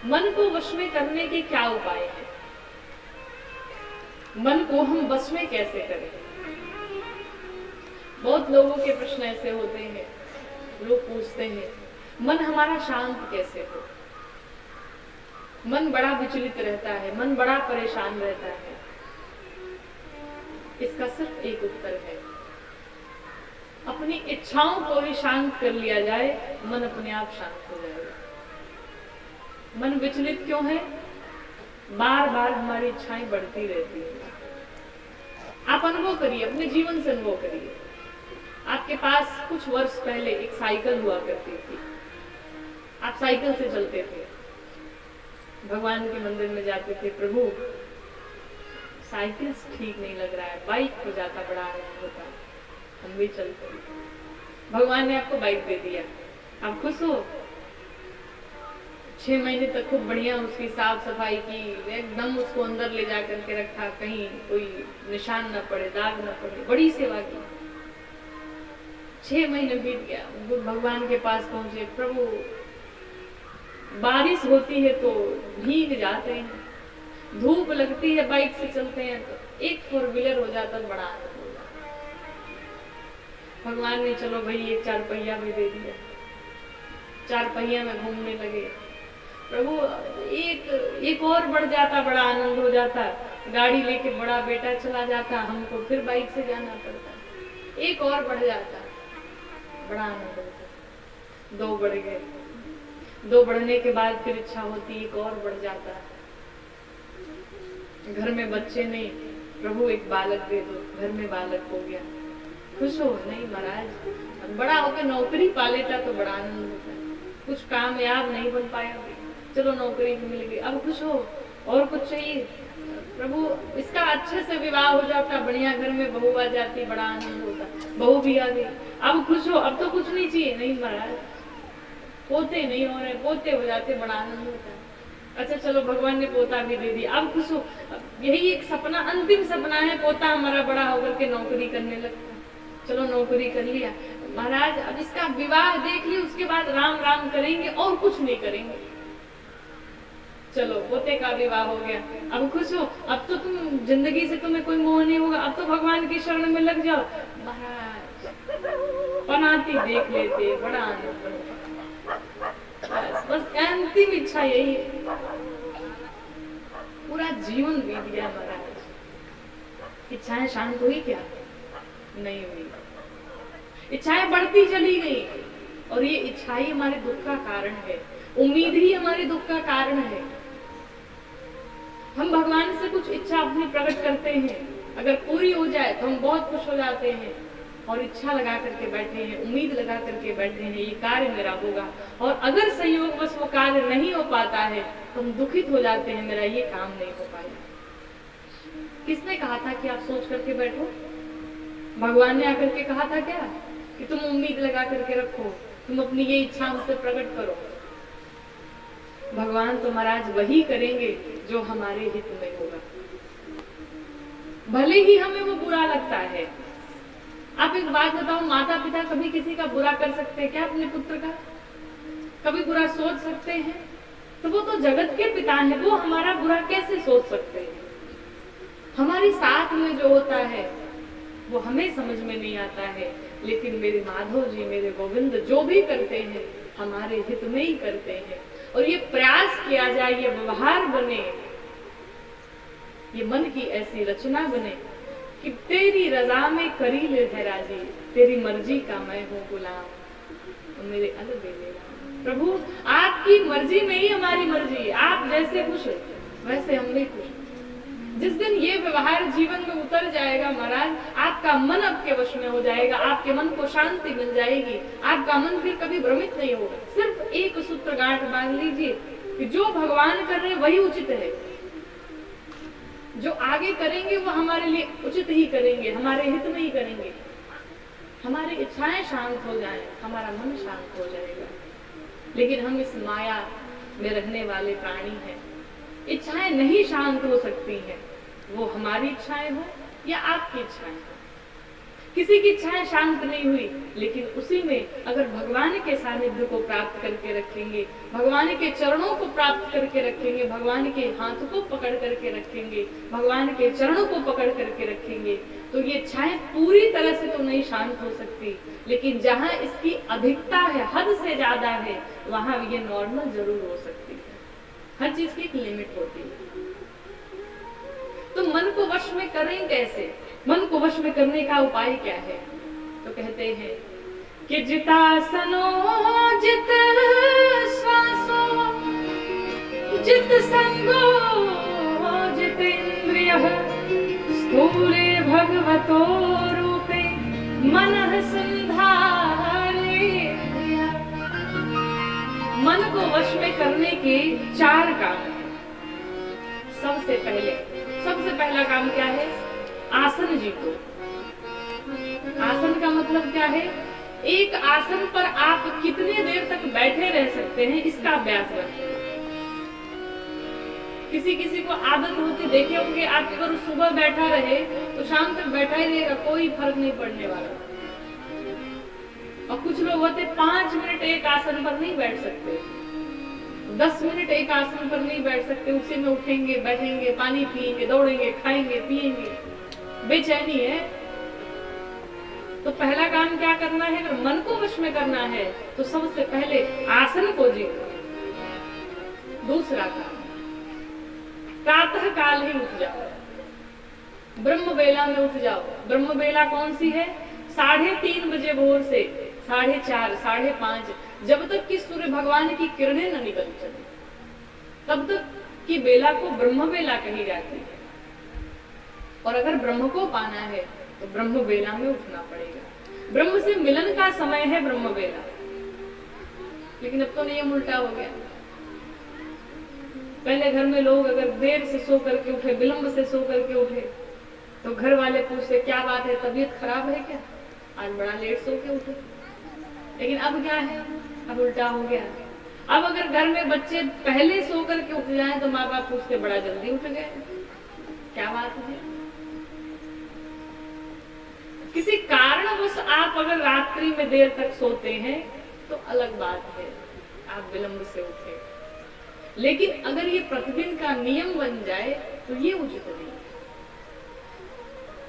मन को वश में करने के क्या उपाय हैं? मन को हम वश में कैसे करें? बहुत लोगों के प्रश्न ऐसे होते हैं, लोग पूछते हैं मन हमारा शांत कैसे हो? मन बड़ा विचलित रहता है, मन बड़ा परेशान रहता है। इसका सिर्फ एक उत्तर है, अपनी इच्छाओं को ही शांत कर लिया जाए, मन अपने आप शांत हो जाएगा। मन विचलित क्यों है? बार बार हमारी इच्छाएं बढ़ती रहती है। आप अनुभव करिए, अपने जीवन से अनुभव करिए। आपके पास कुछ वर्ष पहले एक साइकिल हुआ करती थी, आप साइकिल से चलते थे, भगवान के मंदिर में जाते थे, प्रभु साइकिल ठीक नहीं लग रहा है, बाइक हो जाता बड़ा आनंद होता, हम भी चलते। भगवान ने आपको बाइक दे दिया, आप खुश हो। 6 महीने तक खूब बढ़िया उसकी साफ सफाई की, एकदम उसको अंदर ले जा करके रखा, कहीं कोई निशान न पड़े, दाग न पड़े, बड़ी सेवा की। 6 महीने बीत गया, भगवान के पास पहुंचे, प्रभु बारिश होती है तो भीग जाते हैं, धूप लगती है बाइक से चलते हैं तो एक 4 व्हीलर हो जाता तो बड़ा आनंद हो जाता। भगवान ने चलो भाई एक 4 पहिया भी दे दिया, 4 पहिया में घूमने लगे। प्रभु एक और बढ़ जाता, बड़ा आनंद हो जाता, गाड़ी लेके बड़ा बेटा चला जाता, हमको फिर बाइक से जाना पड़ता। एक और बढ़ जाता, बड़ा आनंद होता। 2 बढ़ गए, 2 बढ़ने के बाद फिर इच्छा होती एक और बढ़ जाता। घर में बच्चे नहीं, प्रभु एक बालक दे दो, घर में बालक हो गया, खुश हो। नहीं महाराज, बड़ा होकर नौकरी पा लेता तो बड़ा आनंद होता। कुछ कामयाब नहीं बन पाया, चलो नौकरी मिल गई, अब खुश हो। और कुछ चाहिए? प्रभु इसका अच्छे से विवाह हो जाता, बढ़िया घर में बहू आ जाती, बड़ा आनंद होता। बहू भी आ गई, अब खुश हो, अब तो कुछ नहीं चाहिए। नहीं महाराज, पोते नहीं हो रहे, पोते हो जाते, बड़ा आनंद होता है। अच्छा चलो भगवान ने पोता भी दे दिया, अब खुश हो। यही एक सपना, अंतिम सपना है, पोता हमारा बड़ा होकर के नौकरी करने लगता। चलो नौकरी कर लिया महाराज, अब इसका विवाह देख लिया, उसके बाद राम राम करेंगे और कुछ नहीं करेंगे। चलो पोते का विवाह हो गया, अब खुश हो। अब तो तुम जिंदगी से तुम्हें कोई मोह नहीं होगा, अब तो भगवान की शरण में लग जाओ। महाराज पनाती देख लेते, बड़ा आनंद होता। बस अंतिम इच्छा यही है। पूरा जीवन बीत गया महाराज, इच्छाएं शांत हुई क्या? नहीं हुई, इच्छाएं बढ़ती चली गई। और ये इच्छा ही हमारे दुख का कारण है, उम्मीद ही हमारे दुख का कारण है। हम भगवान से कुछ इच्छा अपनी प्रकट करते हैं, अगर पूरी हो जाए तो हम बहुत खुश हो जाते हैं और इच्छा लगा करके बैठे हैं, उम्मीद लगा करके बैठे हैं ये कार्य मेरा होगा, और अगर संयोगवश वो कार्य नहीं हो पाता है तो हम दुखित हो जाते हैं, मेरा ये काम नहीं हो पाया। किसने कहा था कि आप सोच करके बैठो? भगवान ने आकर के कहा था क्या कि तुम उम्मीद लगा करके रखो, तुम अपनी ये इच्छा मुझसे प्रकट करो? भगवान तो महाराज वही करेंगे जो हमारे हित में होगा, भले ही हमें वो बुरा लगता है। आप एक बात बताओ, माता पिता कभी किसी का बुरा कर सकते हैं क्या? अपने पुत्र का कभी बुरा सोच सकते हैं? तो वो तो जगत के पिता हैं, वो हमारा बुरा कैसे सोच सकते हैं? हमारे साथ में जो होता है वो हमें समझ में नहीं आता है, लेकिन मेरे माधव जी, मेरे गोविंद जो भी करते हैं हमारे हित में ही करते हैं। और ये प्रयास किया जाए, ये व्यवहार बने, ये मन की ऐसी रचना बने कि तेरी रजा में करी ले है राजी, तेरी मर्जी का मैं हूँ गुलाम, तो मेरे अलग दे ले प्रभु। आपकी मर्जी में ही हमारी मर्जी है, आप जैसे खुश वैसे हम भी खुश। जिस दिन ये व्यवहार जीवन में उतर जाएगा महाराज, आपका मन आपके वश में हो जाएगा, आपके मन को शांति मिल जाएगी, आपका मन फिर कभी भ्रमित नहीं होगा। सिर्फ एक सूत्र गांठ बांध लीजिए कि जो भगवान कर रहे हैं वही उचित है, जो आगे करेंगे वो हमारे लिए उचित ही करेंगे, हमारे हित में ही करेंगे। हमारी इच्छाएं शांत हो जाएं, हमारा मन शांत हो जाएगा। लेकिन हम इस माया में रहने वाले प्राणी हैं, इच्छाएं नहीं शांत हो सकती हैं, वो हमारी इच्छाएं हो या आपकी इच्छाएं हो। किसी की इच्छाएं शांत नहीं हुई, लेकिन उसी में अगर भगवान के सानिध्य को प्राप्त करके रखेंगे, भगवान के चरणों को प्राप्त करके रखेंगे, भगवान के हाथ को पकड़ करके रखेंगे, भगवान के चरणों को पकड़ करके रखेंगे, तो ये इच्छाएं पूरी तरह से तो नहीं शांत हो सकती, लेकिन जहां इसकी अधिकता है, हद से ज्यादा है, वहां ये नॉर्मल जरूर हो सकती है। हर चीज की एक लिमिट होती है। तो मन को वश में करें कैसे? मन को वश में करने का उपाय क्या है? तो कहते हैं कि जितासनो जित श्वासो जित संगो जितेन्द्रियः स्थूले भगवतो रूपे मनः संधारे। मन को वश में करने के 4 काम हैं। सबसे पहला काम क्या है? आसन जीतो। आसन का मतलब क्या है? एक आसन पर आप कितने देर तक बैठे रह सकते हैं, इसका अभ्यास करें। किसी को आदत होती, देखे होंगे, आप अगर सुबह बैठा रहे तो शाम तक बैठा ही रहेगा, कोई फर्क नहीं पड़ने वाला। और कुछ लोग होते 5 मिनट एक आसन पर नहीं बैठ सकते, 10 मिनट एक आसन पर नहीं बैठ सकते, उसी में उठेंगे, बैठेंगे, पानी पिएंगे, दौड़ेंगे, खाएंगे, पिएंगे, बेचैनी है। तो पहला काम क्या करना है? अगर मन को वश में करना है तो सबसे पहले आसन को जीतो। दूसरा काम, प्रातः काल ही उठ जाओ, ब्रह्म बेला में उठ जाओ। ब्रह्म बेला कौन सी है? 3:30 बजे भोर से 4:30, 5:30, जब तक कि सूर्य भगवान की किरणें न निकल चले, तब तक की बेला को ब्रह्म बेला कही जाती है। और अगर ब्रह्म को पाना है तो ब्रह्म बेला में उठना पड़ेगा। ब्रह्म से मिलन का समय है ब्रह्म बेला। लेकिन अब तो नियम उल्टा हो गया। पहले घर में लोग अगर देर से सो करके उठे, विलंब से सो करके उठे, तो घर वाले पूछते क्या बात है, तबीयत खराब है क्या, आज बड़ा लेट सो के उठे। लेकिन अब क्या है? अब उल्टा हो गया। अब अगर घर में बच्चे पहले सो करके उठ जाएं तो माँ बाप पूछते बड़ा जल्दी उठ गए, क्या बात है? किसी कारणवश आप अगर रात्रि में देर तक सोते हैं तो अलग बात है, आप विलंब से उठे। लेकिन अगर ये प्रतिदिन का नियम बन जाए तो ये उचित नहीं।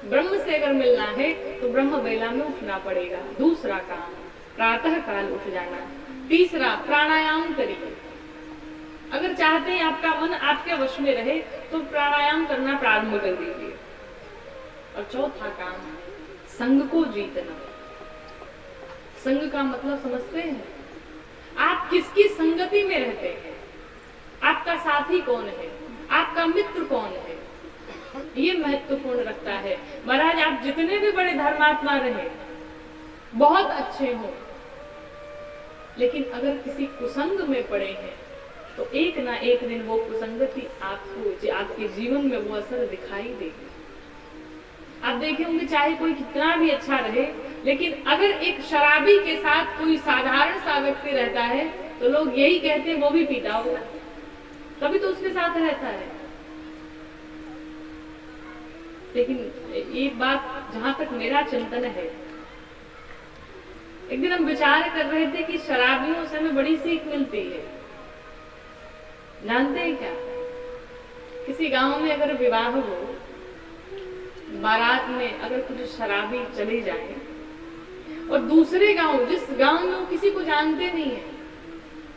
ब्रह्म से अगर मिलना है तो ब्रह्म बेला में उठना पड़ेगा। दूसरा काम, प्रातः काल उठ जाना। तीसरा, प्राणायाम करिए। अगर चाहते हैं आपका मन आपके वश में रहे तो प्राणायाम करना प्रारंभ कर दीजिए। और चौथा काम, संग को जीतना। संग का मतलब समझते हैं? आप किसकी संगति में रहते हैं, आपका साथी कौन है, आपका आपका मित्र कौन है, ये महत्वपूर्ण रखता है। महाराज आप जितने भी बड़े धर्मात्मा रहे, बहुत अच्छे हो, लेकिन अगर किसी कुसंग में पड़े हैं तो एक ना एक दिन वो कुसंगति आपको, आपके जीवन में वो असर दिखाई देगी। आप देखे होंगे चाहे कोई कितना भी अच्छा रहे, लेकिन अगर एक शराबी के साथ कोई साधारण सा व्यक्ति रहता है तो लोग यही कहते हैं वो भी पीता होगा, तभी तो उसके साथ रहता है। लेकिन एक बात जहां तक मेरा चिंतन है, एक दिन हम विचार कर रहे थे कि शराबियों से हमें बड़ी सीख मिलती है। जानते हैं क्या, किसी गांव में अगर विवाह हो, बारात में अगर कुछ शराबी चले जाए और दूसरे गांव, जिस गांव में वो किसी को जानते नहीं है,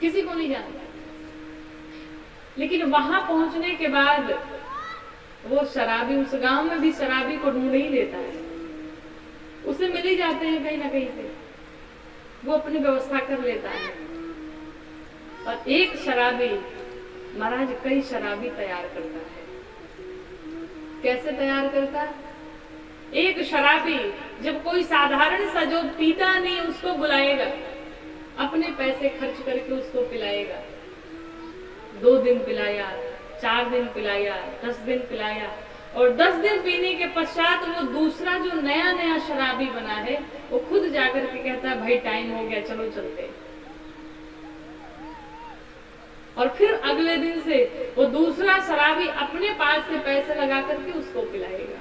किसी को नहीं जानते, लेकिन वहां पहुंचने के बाद वो शराबी उस गांव में भी शराबी को ढूंढ ही लेता है, उसे मिल ही जाते हैं कहीं ना कहीं से, वो अपनी व्यवस्था कर लेता है। और एक शराबी महाराज कई शराबी तैयार करता है। कैसे तैयार करता है? एक शराबी जब कोई साधारण सा जो पीता नहीं उसको बुलाएगा, अपने पैसे खर्च करके उसको पिलाएगा। 2 दिन पिलाया, 4 दिन पिलाया, 10 दिन पिलाया, और 10 दिन पीने के पश्चात वो दूसरा जो नया नया शराबी बना है वो खुद जाकर के कहता है भाई टाइम हो गया, चलो चलते। और फिर अगले दिन से वो दूसरा शराबी अपने पास से पैसे लगा करके उसको पिलाएगा।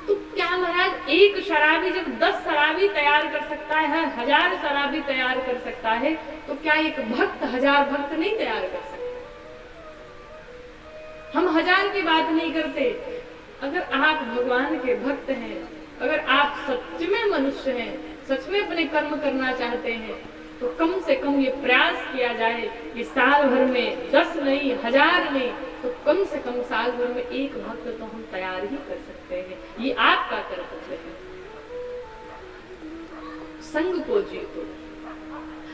तो क्या महाराज एक शराबी जब 10 शराबी तैयार कर सकता है, 1000 शराबी तैयार कर सकता है, तो क्या एक भक्त 1000 भक्त नहीं तैयार कर सकता? हम 1000 की बात नहीं करते। अगर आप भगवान के भक्त हैं, अगर आप सच में मनुष्य हैं, सच में अपने कर्म करना चाहते हैं, तो कम से कम ये प्रयास किया जाए कि साल भर में 10 नहीं, 1000 नहीं, तो कम से कम साल भर में एक भक्त तो हम तैयार ही कर सकते हैं। ये आपका कर्तव्य है। संग को जीतो।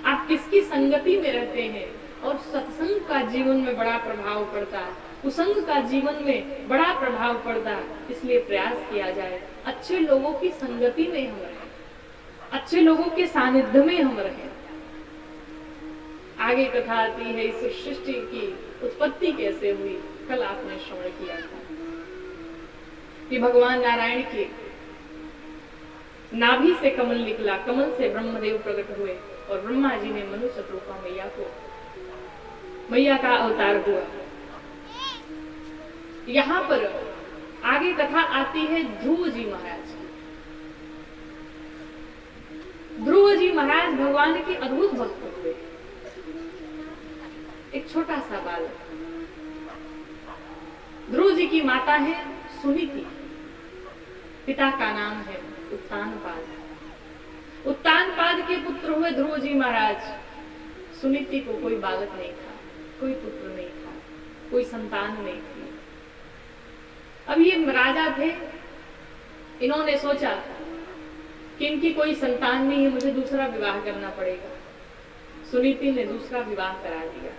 आप किसकी संगति में रहते हैं, और सत्संग का जीवन में बड़ा प्रभाव पड़ता है, कुसंग का जीवन में बड़ा प्रभाव पड़ता है। इसलिए प्रयास किया जाए अच्छे लोगों की संगति में हम रहें, अच्छे लोगों के सानिध्य में हम रहें। आगे कथा आती है इस सृष्टि की उत्पत्ति कैसे हुई, कल आपने श्रवण किया था कि भगवान नारायण के नाभि से कमल निकला, कमल से ब्रह्मदेव प्रकट हुए और ब्रह्मा जी ने मनुष्य रूपा मैया का अवतार हुआ। यहाँ पर आगे कथा आती है ध्रुव जी महाराज। ध्रुव जी महाराज भगवान के अद्भुत भक्त हुए। एक छोटा सा बालक। ध्रुव जी की माता है सुनीति, पिता का नाम है उत्तानपाद। उत्तानपाद के पुत्र हुए ध्रुव जी महाराज। सुनीति को कोई बालक नहीं था, कोई पुत्र नहीं था, कोई संतान नहीं थी। अब ये राजा थे, इन्होंने सोचा कि इनकी कोई संतान नहीं है, मुझे दूसरा विवाह करना पड़ेगा। सुनीति ने दूसरा विवाह करा दिया,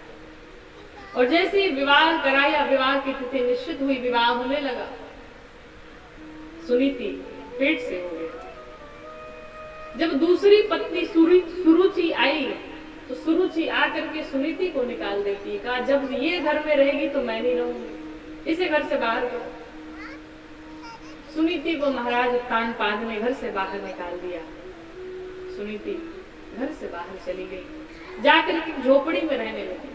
और जैसे ही विवाह कराया, विवाह की तिथि निश्चित हुई, विवाह होने लगा। सुनीति पेट से हो गई। जब दूसरी पत्नी सुरुचि आई तो सुरुचि आकर के सुनीति को निकाल देती है। कहा जब ये घर में रहेगी तो मैं नहीं रहूंगी, इसे घर से बाहर करो। सुनीति को महाराज उत्तानपाद ने घर से बाहर निकाल दिया। सुनीति घर से बाहर चली गई, जाकर के झोपड़ी में रहने लगी।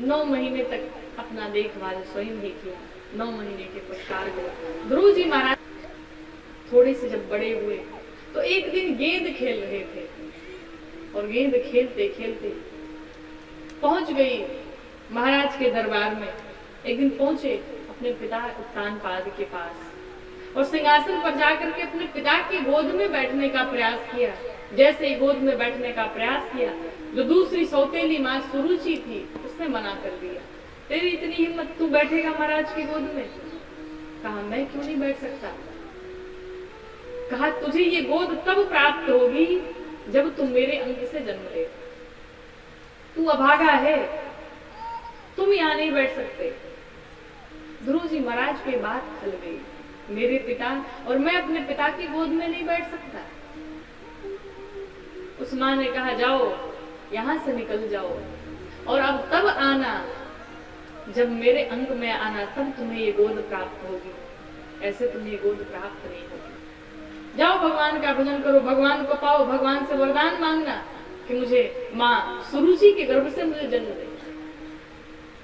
9 महीने तक अपना देखभाल स्वयं ही किया। 9 महीने के पश्चात ध्रुव जी महाराज थोड़े से जब बड़े हुए तो एक दिन गेंद खेल रहे थे, और गेंद खेलते खेलते पहुंच गई महाराज के दरबार में। एक दिन पहुंचे अपने पिता उत्तानपाद के पास, और सिंहासन पर जाकर के अपने पिता की गोद में बैठने का प्रयास किया। जैसे ही गोद में बैठने का प्रयास किया, जो दूसरी सौतेली माँ सुरुचि थी उसने मना कर दिया। तेरी इतनी हिम्मत, तू बैठेगा महाराज की गोद में? कहा मैं क्यों नहीं बैठ सकता। कहा तुझे ये गोद तब प्राप्त होगी जब तुम मेरे अंग से जन्म ले। तू अभागा है, तुम यहाँ नहीं बैठ सकते। ध्रुव जी महाराज की बात खल गई, मेरे पिता और मैं अपने पिता की गोद में नहीं बैठ सकता। उस माँ ने कहा जाओ यहां से निकल जाओ और अब तब आना जब मेरे अंग में आना, तब तुम्हें ये गोद प्राप्त होगी, ऐसे तुम्हें ये गोद प्राप्त नहीं होगी। जाओ भगवान का भजन करो, भगवान को पाओ, भगवान से वरदान मांगना कि मुझे माँ सुरुचि के गर्भ से मुझे जन्म दे।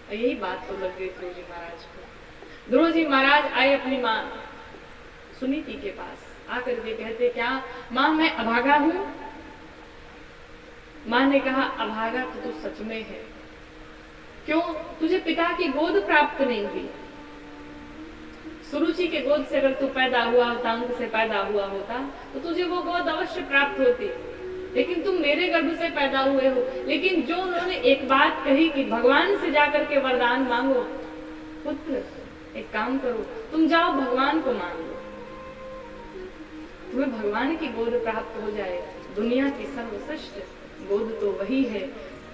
यही बात तो लग गई ध्रुव जी महाराज को। ध्रुव जी महाराज आए अपनी माँ सुनीति के पास, आकर के कहते क्या माँ मैं अभागा हूं? माँ ने कहा अभागा तो तू सच में है। क्यों? तुझे पिता की गोद प्राप्त नहीं हुई। सुरुचि के गोद से अगर तू पैदा हुआ होता, अंग से पैदा हुआ होता तो तुझे वो गोद अवश्य प्राप्त होती, लेकिन तुम मेरे गर्भ से पैदा हुए हो। लेकिन जो उन्होंने एक बात कही कि भगवान से जाकर के वरदान मांगो, पुत्र एक काम करो तुम जाओ भगवान को मांगो, तुम्हें भगवान की गोद प्राप्त हो जाए। दुनिया की सर्वश्रेष्ठ गोद तो वही है।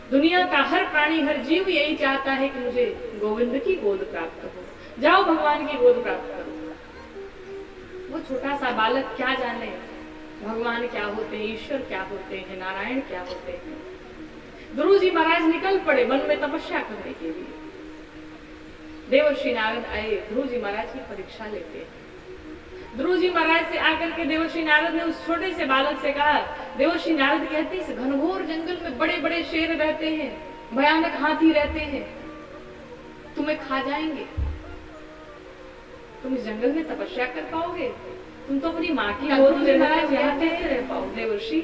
दुनिया का हर प्राणी हर जीव यही चाहता है कि मुझे गोविंद की गोद प्राप्त हो। जाओ भगवान की गोद प्राप्त करो। वो छोटा सा बालक क्या जाने भगवान क्या होते हैं, ईश्वर क्या होते हैं, नारायण क्या होते हैं। ध्रुव जी महाराज निकल पड़े वन में तपस्या करने के लिए। देवर्षि नारद आए, ध्रुव जी महाराज की परीक्षा लेते हैं। ध्रुव जी महाराज से आकर के देवर्षि नारद ने उस छोटे से बालक से कहा, देवर्षि नारद कहते हैं इस घनघोर जंगल में बड़े बड़े शेर रहते हैं, भयानक हाथी रहते हैं, तुम्हें खा जाएंगे, तुम इस जंगल में तपस्या कर पाओगे? तुम तो अपनी माँ की गोद में महाराज यहाँ कैसे रह पाओ? देवर्षि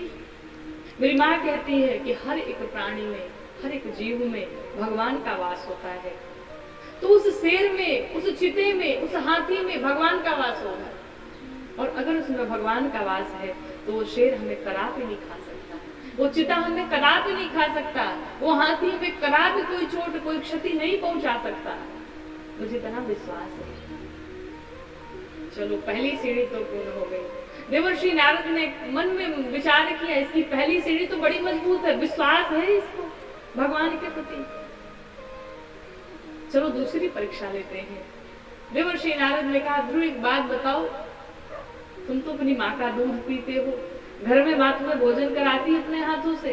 मेरी माँ कहती है कि हर एक प्राणी में, हर एक जीव में भगवान का वास होता है, तो उस शेर में, उस चीते में, उस हाथी में भगवान का वास होगा। और अगर उसमें भगवान का वास है तो वो शेर हमें कदापि नहीं खा सकता, वो चिता हमें कदापि नहीं खा सकता, वो हाथी हमें कदापि कोई चोट कोई क्षति नहीं पहुंचा सकता। मुझे इतना विश्वास है। चलो पहली सीढ़ी तो पूर्ण हो गई। देवर्षि नारद ने मन में विचार किया इसकी पहली सीढ़ी तो बड़ी मजबूत है, विश्वास है इसको भगवान के प्रति। चलो दूसरी परीक्षा लेते हैं। देवर्षि नारद ने कहा ध्रुव एक बात बताओ, तुम तो अपनी माँ का दूध पीते हो, घर में माँ तुम्हें भोजन कराती है अपने हाथों से,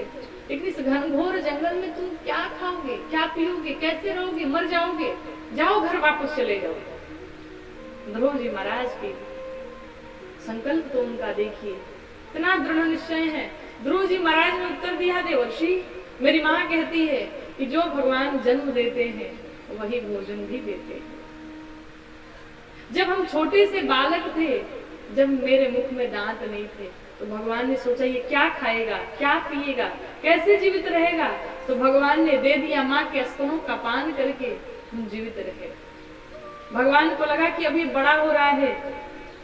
लेकिन इस घनघोर जंगल में तुम क्या खाओगे, क्या पियोगे, कैसे रहोगे, मर जाओगे, जाओ घर वापस चले जाओ। ध्रुव जी महाराज की संकल्प तो उनका देखिए, इतना दृढ़ निश्चय है। ध्रुव जी महाराज ने उत्तर दिया देवर्षि मेरी माँ कहती है कि जो भगवान जन्म देते हैं वही भोजन भी देते हैं। जब हम छोटे से बालक थे, जब मेरे मुख में दांत नहीं थे, तो भगवान ने सोचा ये क्या खाएगा, क्या पिएगा, कैसे जीवित रहेगा, तो भगवान ने दे दिया माँ के स्तनों का पान करके हम जीवित रहे। भगवान को लगा कि अभी बड़ा हो रहा है,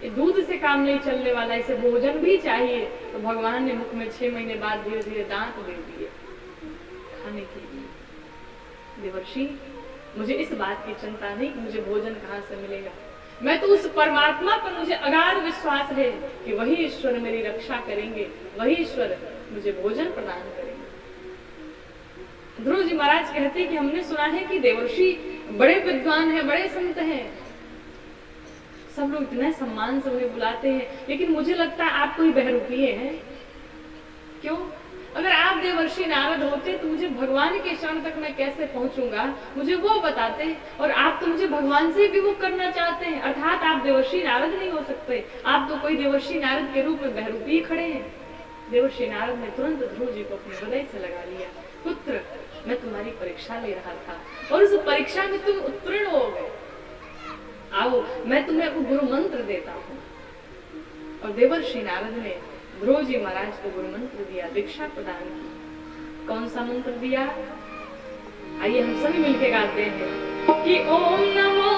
ये दूध से काम नहीं चलने वाला, इसे भोजन भी चाहिए, तो भगवान ने मुख में 6 महीने बाद धीरे धीरे दांत दे दिए खाने के लिए। देवर्षि मुझे इस बात की चिंता नहीं कि मुझे भोजन कहाँ से मिलेगा, मैं तो उस परमात्मा पर मुझे अगाध विश्वास है कि वही ईश्वर मेरी रक्षा करेंगे, वही ईश्वर मुझे भोजन प्रदान करेंगे। ध्रुव जी महाराज कहते कि हमने सुना है कि देवर्षि बड़े विद्वान हैं, बड़े संत हैं, सब लोग इतने सम्मान से उन्हें बुलाते हैं, लेकिन मुझे लगता है आप कोई बहरूपीय हैं। क्यों? अगर आप देवर्षि नारद होते तो मुझे भगवान के शरण तक मैं कैसे पहुंचूंगा, मुझे वो बताते, और आप तो मुझे भगवान से विमुख करना चाहते हैं, अर्थात आप देवर्षि नारद नहीं हो सकते, आप तो कोई देवर्षि नारद के रूप में बहरूपी खड़े हैं। देवर्षि नारद ने तुरंत ध्रुव जी को अपने हृदय से लगा लिया, पुत्र मैं तुम्हारी परीक्षा ले रहा था और उस परीक्षा में तुम उत्तीर्ण हो गए, आओ मैं तुम्हें वो गुरु मंत्र देता हूँ। और देवर्षि नारद ने ध्रुव जी महाराज को गुरु मंत्र दिया, दीक्षा प्रदान की। कौन सा मंत्र दिया? आइए हम सभी मिलकर गाते हैं कि ओम नमो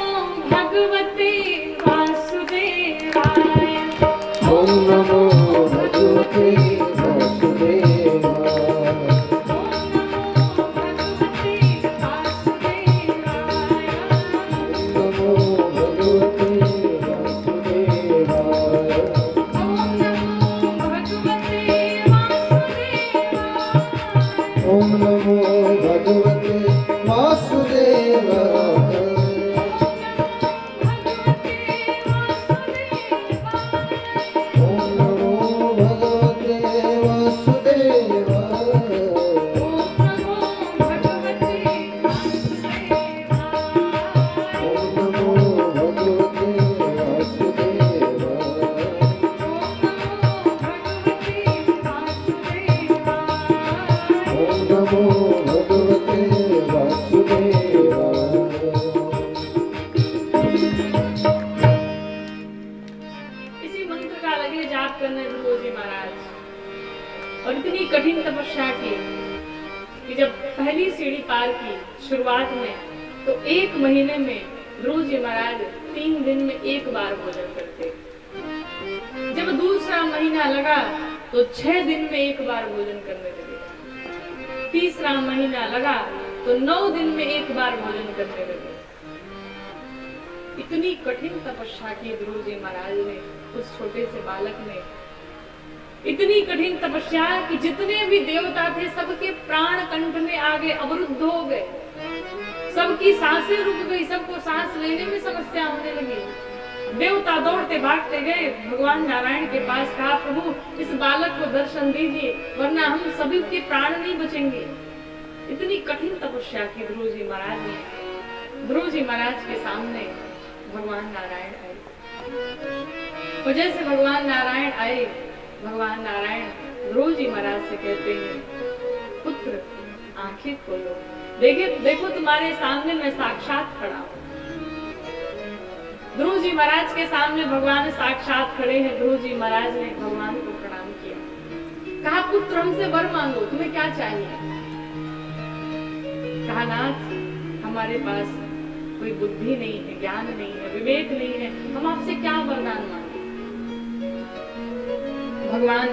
भगवते वासुदेवाय, ओम नमो भगवते वासुदेवाय, ओम नमो भगवते वासुदेवाय, इसी मंत्र का लगे जाप करने ध्रुवजी महाराज, और इतनी कठिन तपस्या की कि जब पहली सीढ़ी पार की शुरुआत में, तो 1 महीने में ध्रुवजी महाराज 3 दिन में 1 बार भोजन करते। जब दूसरा महीना लगा तो 6 दिन में 1 बार भोजन करने लगे। तीसरा महीना लगा तो 9 दिन में 1 बार भोजन करने लगे। इतनी कठिन तपस्या की ध्रुवजी महाराज ने, उस छोटे से बालक ने, इतनी कठिन तपस्या कि जितने भी देवता थे सबके प्राण कंठ में आगे अवरुद्ध हो गए, सबकी सांसें रुक गई, सबको सांस लेने में समस्या होने लगी। देवता दौड़ते भागते गए भगवान नारायण के पास, कहा प्रभु इस बालक को दर्शन दीजिए वरना हम सभी के प्राण नहीं बचेंगे। इतनी कठिन तपस्या की ध्रुवजी महाराज ने। ध्रुवजी महाराज के सामने भगवान नारायण आए, और जैसे भगवान नारायण आए, भगवान नारायण ध्रुवजी महाराज से कहते हैं, पुत्र आंखें खोलो, देखो तुम्हारे सामने मैं साक्षात खड़ा हूं। ध्रुवजी महाराज के सामने भगवान साक्षात खड़े हैं। ध्रुवजी महाराज ने भगवान को प्रणाम किया, कहा पुत्र हमसे वर मांगो, तुम्हें क्या चाहिए? कहा नाथ हमारे पास कोई बुद्धि नहीं है, ज्ञान नहीं है, विवेक नहीं है, हम आपसे क्या वरदान मांगे? भगवान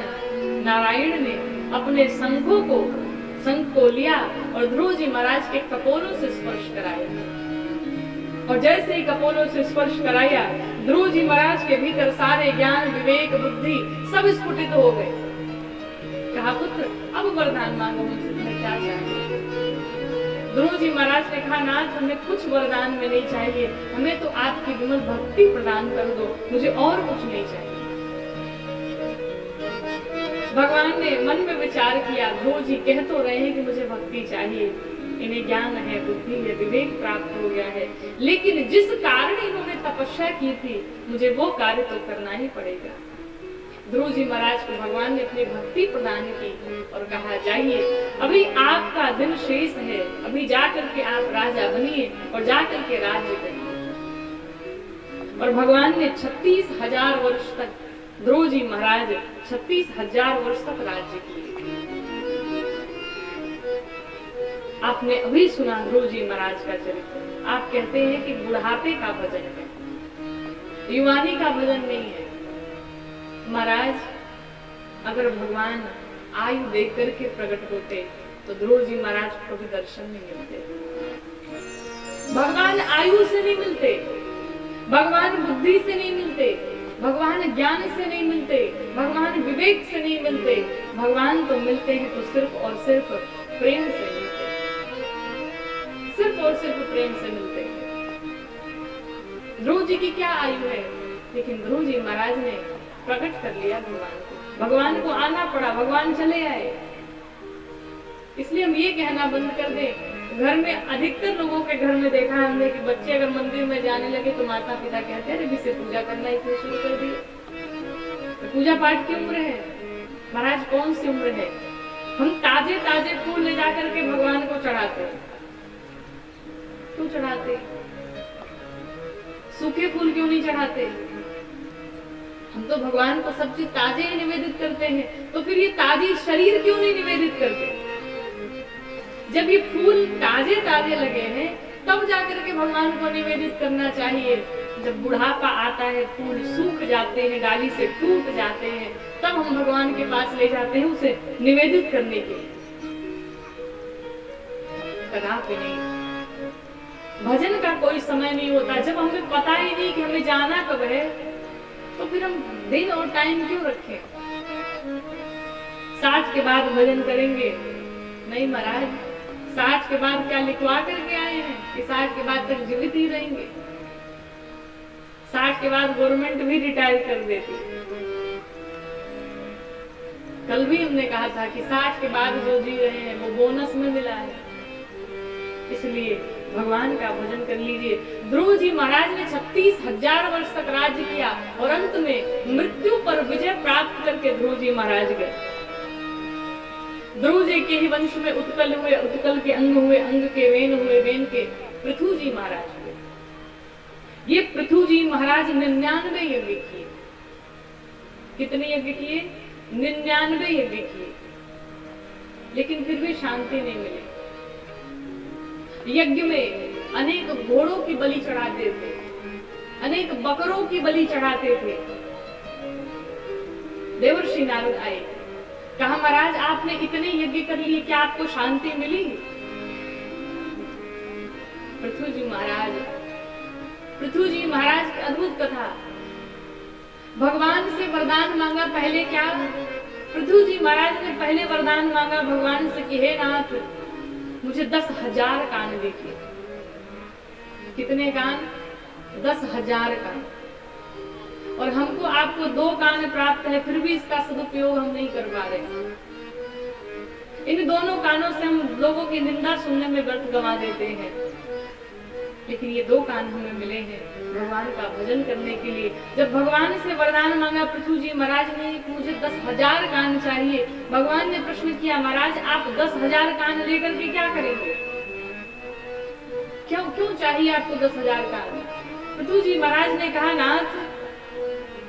नारायण ने अपने शंख को लिया और ध्रुवजी महाराज के कपोलों से स्पर्श कराया, और जैसे ही कपोलों से स्पर्श कराया ध्रुवजी महाराज के भीतर सारे ज्ञान, विवेक, बुद्धि सब स्फुटित हो गए। कहा पुत्र अब वरदान मांगो, मुझसे तुम्हें क्या चाहिए? ध्रुवजी महाराज ने कहा नाथ हमें कुछ वरदान में नहीं चाहिए, हमें तो आपकी विमल भक्ति प्रदान कर दो, मुझे और कुछ नहीं चाहिए। भगवान ने मन में विचार किया, ध्रुवजी कह तो रहे हैं कि मुझे भक्ति चाहिए, इन्हें ज्ञान है, बुद्धि है, विवेक प्राप्त हो गया है, लेकिन जिस कारण इन्होंने तपस्या की थी मुझे वो कार्य तो करना ही पड़ेगा। ध्रुवजी महाराज को भगवान ने अपनी भक्ति प्रदान की और कहा जाइए अभी आपका दिन शेष है, अभी जाकर के आप राजा बनिए और जाकर के राज्य करिए। और भगवान ने 36,000 वर्ष तक, ध्रुवजी महाराज 36,000 वर्ष तक राज्य किए। आपने अभी सुना ध्रुवजी महाराज का चरित्र। आप कहते हैं कि बुढ़ापे का भजन है, युवानी का भजन नहीं है। महाराज अगर भगवान आयु देख करके प्रकट होते तो ध्रुवजी महाराज को भी दर्शन नहीं मिलते। भगवान आयु से नहीं मिलते, भगवान बुद्धि से नहीं मिलते, भगवान ज्ञान से नहीं मिलते, भगवान विवेक से नहीं मिलते। भगवान तो मिलते हैं तो सिर्फ और सिर्फ प्रेम से मिलते हैं, सिर्फ और सिर्फ प्रेम से मिलते हैं। ध्रुवजी की क्या आयु है, लेकिन ध्रुवजी महाराज ने प्रकट कर लिया भगवान को। भगवान को आना पड़ा, भगवान चले आए। इसलिए हम ये कहना बंद कर दें, घर में अधिकतर लोगों के घर में देखा हमने कि बच्चे अगर मंदिर में जाने लगे तो माता पिता कहते हैं अभी से पूजा करना इसलिए शुरू कर दिए। तो पूजा पाठ की उम्र है महाराज, कौन सी उम्र है? हम ताजे ताजे फूल ले जाकर के भगवान को चढ़ाते, क्यों चढ़ाते? सूखे फूल क्यों नहीं चढ़ाते? हम तो भगवान को सब चीज ताजे ही निवेदित करते हैं, तो फिर ये ताजी शरीर क्यों नहीं निवेदित करते? जब ये फूल ताजे ताजे लगे हैं तब जाकर के भगवान को निवेदित करना चाहिए। जब बुढ़ापा आता है, फूल सूख जाते हैं, डाली से टूट जाते हैं, तब हम भगवान के पास ले जाते हैं उसे निवेदित करने के लिए, कदापि नहीं। भजन का कोई समय नहीं होता। जब हमें पता ही नहीं कि हमें जाना कब है तो फिर हम दिन और टाइम क्यों रखें? 60 के बाद भजन करेंगे? नहीं महाराज, 60 के बाद क्या लिखवा करके आए हैं? कि 60 के बाद तक जीवित ही रहेंगे। 60 के बाद गवर्नमेंट भी रिटायर कर देती। कल भी हमने कहा था कि 60 के बाद जो जी रहे हैं वो बोनस में मिला है, इसलिए भगवान का भजन कर लीजिए। ध्रुव जी महाराज ने 36,000 वर्ष तक राज्य किया और अंत में मृत्यु पर विजय प्राप्त करके ध्रुव जी महाराज गए। ध्रुव जी के ही वंश में उत्कल हुए, उत्कल के अंग हुए, अंग के वेन हुए, वेन के पृथु जी महाराज हुए। ये पृथु जी महाराज 99 यज्ञ किए। कितने यज्ञ किए? 99 यज्ञ किए, लेकिन फिर भी शांति नहीं मिली। यज्ञ में अनेक घोड़ों की बलि चढ़ाते थे, अनेक बकरों की बलि चढ़ाते थे। देवर्षि नारद आए, कहा महाराज आपने इतने यज्ञ कर लिए, क्या आपको शांति मिली? पृथु जी महाराज की अद्भुत कथा। भगवान से वरदान मांगा, पहले क्या? पृथु जी महाराज ने पहले वरदान मांगा भगवान से कि हे नाथ मुझे 10,000 कान देखिए। कितने कान? 10,000 कान। और हमको आपको 2 कान प्राप्त है, फिर भी इसका सदुपयोग हम नहीं कर पा रहे। इन दोनों कानों से हम लोगों की निंदा सुनने में व्यर्थ गंवा देते हैं, लेकिन ये 2 कान हमें मिले हैं भगवान का भजन करने के लिए। जब भगवान से वरदान मांगा पृथु जी महाराज ने कि मुझे 10,000 कान चाहिए, भगवान ने प्रश्न किया महाराज आप 10,000 कान लेकर के क्या करेंगे? क्यों चाहिए आपको 10,000 कान? पृथु जी महाराज ने कहा नाथ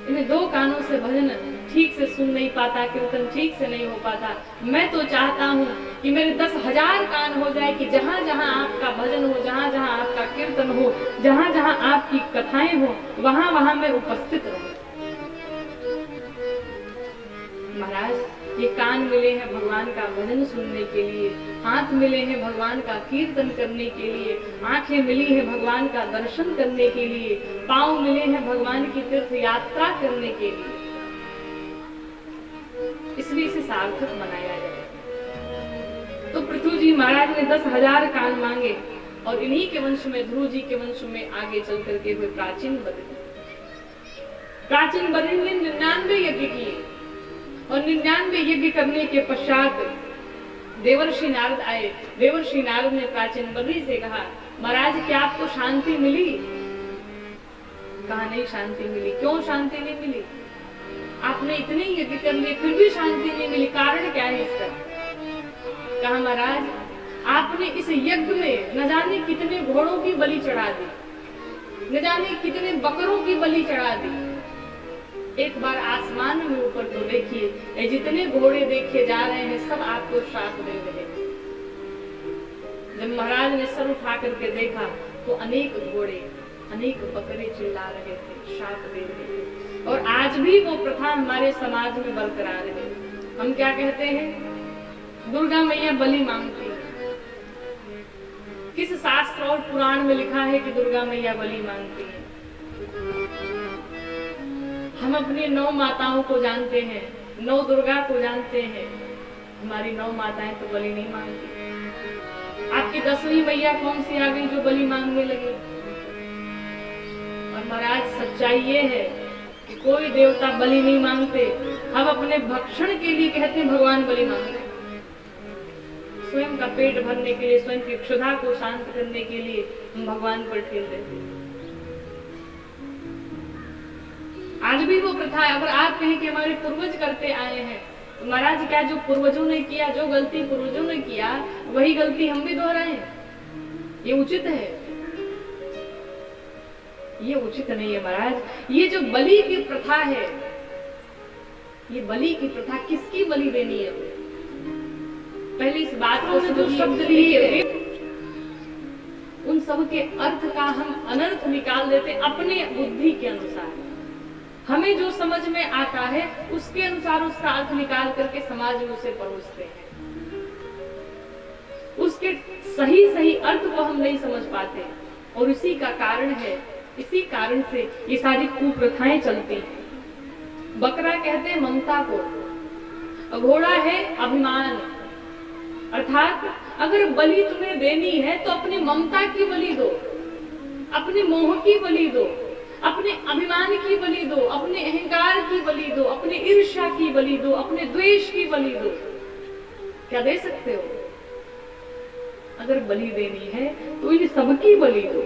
इन 2 कानों से भजन ठीक से सुन नहीं पाता, कीर्तन ठीक से नहीं हो पाता। मैं तो चाहता हूँ कि मेरे 10,000 कान हो जाए कि जहाँ जहाँ आपका भजन हो, जहाँ जहाँ आपका कीर्तन हो, जहाँ जहाँ आपकी कथाएं हो, वहाँ वहाँ मैं उपस्थित रहूं। महाराज ये कान मिले हैं भगवान का भजन सुनने के लिए, हाथ मिले हैं भगवान का कीर्तन करने के लिए, आंखें मिली हैं भगवान का दर्शन करने के लिए, पांव मिले हैं भगवान की तीर्थ यात्रा करने के लिए, इसलिए इसे सार्थक बनाया जाए। तो पृथु जी महाराज ने 10,000 कान मांगे और इन्हीं के वंश में, ध्रुव जी के वंश में आगे चल करके हुए प्राचीन बद्री ने 99 यज्ञ किए और 99 यज्ञ करने के पश्चात देवर्षि नारद आए। देवर्षि नारद ने प्राचीन बद्री से कहा महाराज क्या आपको शांति मिली? कहा नहीं शांति मिली। क्यों शांति नहीं मिली? आपने इतने यज्ञ कर लिए फिर भी शांति नहीं मिली, कारण क्या है इसका? कहा महाराज आपने इस यज्ञ में न जाने कितने घोड़ों की बलि चढ़ा दी, न जाने कितने बकरों की बलि चढ़ा दी। एक बार आसमान में ऊपर तो देखिए, ये जितने घोड़े देखे जा रहे हैं सब आपको श्राप दे रहे हैं। जब महाराज ने सर उठा करके देखा तो अनेक घोड़े, अनेक बकरे चिल्ला रहे थे, श्राप दे रहे थे। और आज भी वो प्रथा हमारे समाज में बरकरार है। हम क्या कहते हैं? दुर्गा मैया बलि मांगती है। किस शास्त्र और पुराण में लिखा है कि दुर्गा मैया बलि मांगती है? हम अपनी 9 माताओं को जानते हैं, 9 दुर्गा को जानते हैं, हमारी 9 माताएं तो बलि नहीं मांगती। आपकी 10वीं मैया कौन सी आ गई जो बलि मांगने लगी? और महाराज सच्चाई ये है कि कोई देवता बलि नहीं मांगते। हम अपने भक्षण के लिए कहते हैं भगवान बलि मांगते, स्वयं का पेट भरने के लिए, स्वयं की क्षुधा को शांत करने के लिए हम भगवान पर ठेल देते हैं। आज भी वो प्रथा है। अगर आप कहें कि हमारे पूर्वज करते आए हैं, तो महाराज क्या जो पूर्वजों ने किया, जो गलती पूर्वजों ने किया वही गलती हम भी दोहराएं? ये उचित है? ये उचित नहीं है महाराज। ये जो बलि की प्रथा है, ये बलि की प्रथा किसकी बलि देनी है? पहले इस बात को जो शब्द लिए उन सब के अर्थ का हम अनर्थ निकाल देते अपने बुद्धि के अनुसार। हमें जो समझ में आता है उसके अनुसार उसका अर्थ निकाल करके समाज में उसे परोसते हैं। उसके सही सही अर्थ को हम नहीं समझ पाते और इसी का कारण है, इसी कारण से ये सारी कुप्रथाएं चलती हैं। बकरा कहते हैं ममता को, घोड़ा है अभिमान, अर्थात अगर बलि तुम्हें देनी है तो अपनी ममता की बलि दो, अपने मोह की बलि दो, अपने अभिमान की बलि दो, अपने अहंकार की बलि दो, अपने ईर्ष्या की बलि दो, अपने द्वेष की बलि दो। क्या दे सकते हो? अगर बलि देनी है तो इन सबकी बलि दो।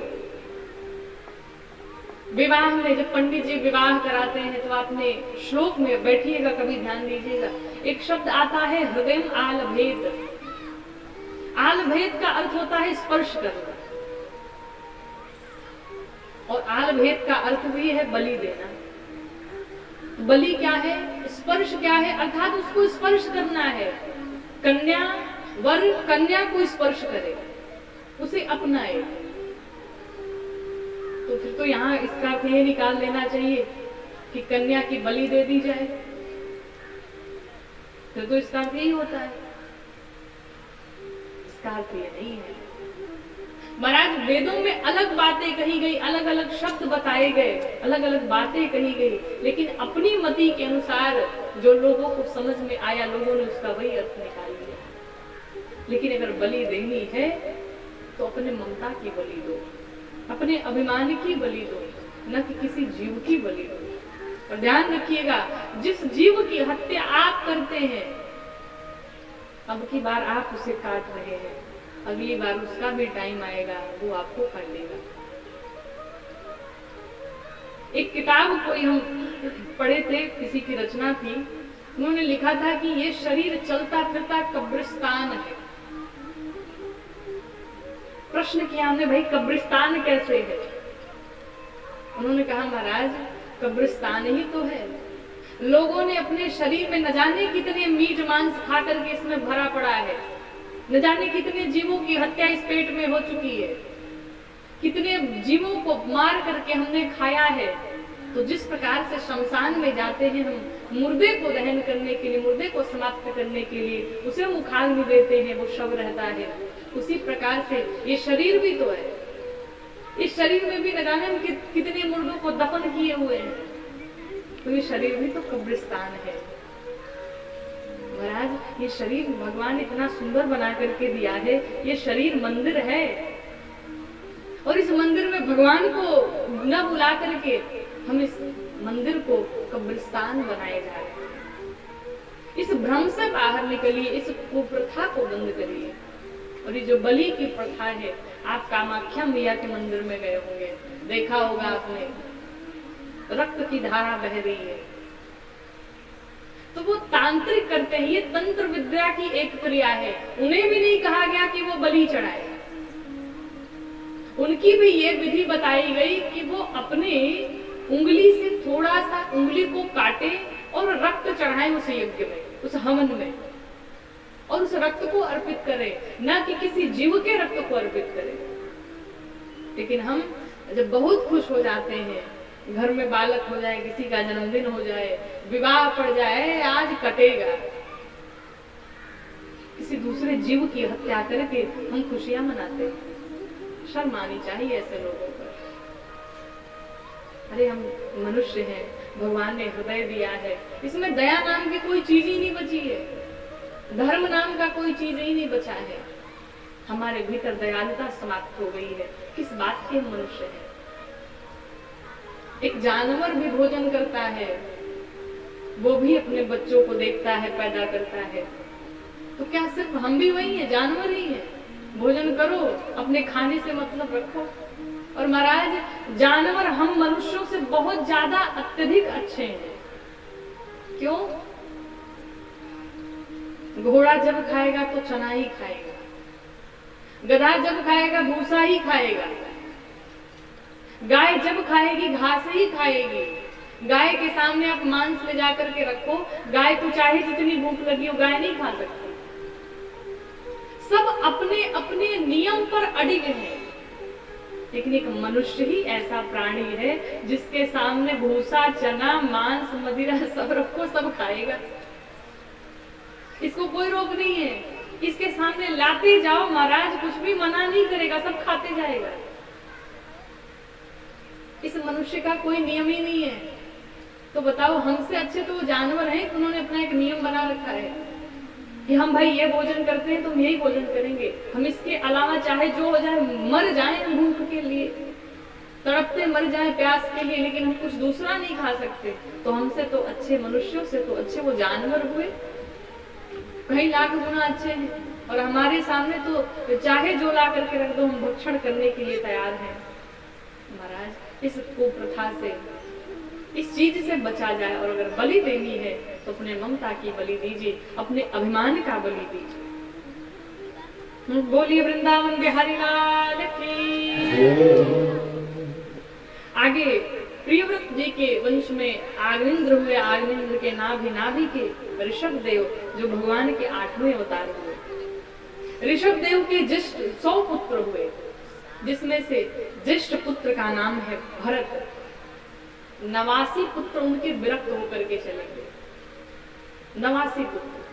विवाह में जब पंडित जी विवाह कराते हैं तो आपने श्लोक में बैठिएगा, कभी ध्यान दीजिएगा, एक शब्द आता है हृदय आलभेद। आलभेद का अर्थ होता है स्पर्श करना, और आलभेद का अर्थ भी है बलि देना। बलि क्या है? स्पर्श क्या है? अर्थात उसको स्पर्श करना है। कन्या वर कन्या को स्पर्श करे, उसे अपनाए। तो फिर तो यहाँ इसका अर्थ ये निकाल लेना चाहिए कि कन्या की बलि दे दी जाए, फिर तो इसका अर्थ यही होता है। इसका अर्थ ये नहीं है। महाराज वेदों में अलग बातें कही गई, अलग अलग शब्द बताए गए, अलग अलग बातें कही गई, लेकिन अपनी मति के अनुसार जो लोगों को समझ में आया, लोगों ने उसका वही अर्थ निकाल लिया। लेकिन अगर बलि देनी है तो अपने ममता की बलि दो, अपने अभिमान की बलि दो, न कि किसी जीव की बलि दो। और ध्यान रखिएगा, जिस जीव की हत्या आप करते हैं, अब की बार आप उसे काट रहे हैं, अगली बार उसका भी टाइम आएगा, वो आपको काट देगा। एक किताब कोई हम पढ़े थे, किसी की रचना थी, उन्होंने लिखा था कि ये शरीर चलता फिरता कब्रिस्तान है। प्रश्न किया हमने, भाई कब्रिस्तान कैसे है? उन्होंने कहा महाराज कब्रिस्तान ही तो है। लोगों ने अपने शरीर में न जाने कितने मीट मांस खा करके इसमें भरा पड़ा है, न जाने कितने जीवों की हत्या इस पेट में हो चुकी है, कितने जीवों को मार करके हमने खाया है। तो जिस प्रकार से शमशान में जाते हैं हम मुर्दे को दहन करने के लिए, मुर्दे को समाप्त करने के लिए उसे मुखाग्नि में देते हैं, वो शव रहता है, उसी प्रकार से ये शरीर भी तो है। इस शरीर में भी न जाने हम कितने मुर्दों को दफन किए हुए हैं, तो ये शरीर भी तो कब्रिस्तान है। महाराज ये शरीर भगवान इतना सुंदर बना करके दिया है, ये शरीर मंदिर है, और इस मंदिर में भगवान को न बुला करके हम इस मंदिर को कब्रिस्तान बनाए जा रहे हैं। इस भ्रम से बाहर निकलिए, इस कुप्रथा को बंद करिए। और ये जो बलि की प्रथा है, आप कामाख्या मैया के मंदिर में गए होंगे, देखा होगा आपने, रक्त की धारा बह रही है, तो वो तांत्रिक करते हैं। ये तंत्र विद्या की एक क्रिया है। उन्हें भी नहीं कहा गया कि वो बलि चढ़ाए, उनकी भी ये विधि बताई गई कि वो अपने उंगली से थोड़ा सा उंगली को काटे और रक्त चढ़ाए उस यज्ञ में, उस हवन में, और उस रक्त को अर्पित करे, न कि किसी जीव के रक्त को अर्पित करे। लेकिन हम जब बहुत खुश हो जाते हैं, घर में बालक हो जाए, किसी का जन्मदिन हो जाए, विवाह पड़ जाए, आज कटेगा, किसी दूसरे जीव की हत्या करके हम खुशियां मनाते हैं। शर्म आनी चाहिए ऐसे लोगों पर। अरे हम मनुष्य हैं, भगवान ने हृदय दिया है, इसमें दया नाम की कोई चीज ही नहीं बची है, धर्म नाम का कोई चीज ही नहीं बचा है। हमारे भीतर दयालुता समाप्त हो गई है। किस बात के हम मनुष्य हैं? एक जानवर भी भोजन करता है, वो भी अपने बच्चों को देखता है, पैदा करता है, तो क्या सिर्फ हम भी वही हैं, जानवर ही हैं? भोजन करो, अपने खाने से मतलब रखो। और महाराज जानवर हम मनुष्यों से बहुत ज्यादा अत्यधिक अच्छे हैं। क्यों? घोड़ा जब खाएगा तो चना ही खाएगा, गधा जब खाएगा भूसा ही खाएगा, गाय जब खाएगी घास ही खाएगी। गाय के सामने आप मांस ले जाकर के रखो, गाय को चाहे जितनी भूख लगी हो, गाय नहीं खा सकती। सब अपने अपने नियम पर अडिग हैं। लेकिन एक मनुष्य ही ऐसा प्राणी है जिसके सामने भूसा, चना, मांस, मदिरा सब रखो, सब खाएगा, इसको कोई रोक नहीं है। इसके सामने लाते जाओ महाराज, कुछ भी मना नहीं करेगा, सब खाते जाएगा। इस मनुष्य का कोई नियम ही नहीं है। तो बताओ, हमसे अच्छे तो वो जानवर हैं, उन्होंने अपना एक नियम बना रखा है। कि हम भाई ये भोजन करते हैं तो हम यही भोजन करेंगे, हम इसके अलावा चाहे जो हो जाए मर जाएं हम भूख के लिए, तड़पते मर जाएं प्यास के लिए, लेकिन हम कुछ दूसरा नहीं खा सकते। तो हमसे तो अच्छे, मनुष्यों से तो अच्छे वो जानवर हुए, कई लाख गुना अच्छे हैं, और हमारे सामने तो चाहे जो ला करके रख दो हम भक्षण करने के लिए तैयार हैं। महाराज इस कुप्रथा से, इस चीज से बचा जाए, और अगर बलि देनी है तो अपने ममता की बलि दीजिए, अपने अभिमान का बलि दीजिए। बोलिए वृंदावन बिहारी लाल की। आगे प्रियव्रत जी के वंश में आग्नेन्द्र हुए, आग्नेन्द्र के नाभि के ऋषभ देव जो भगवान के 8वें अवतार हुए। ऋषभ देव के ज्येष्ठ 100 पुत्र हुए, जिसमें से ज्येष्ठ पुत्र का नाम है भरत। 89 पुत्र उनके विरक्त होकर के चले गए, 89 पुत्र।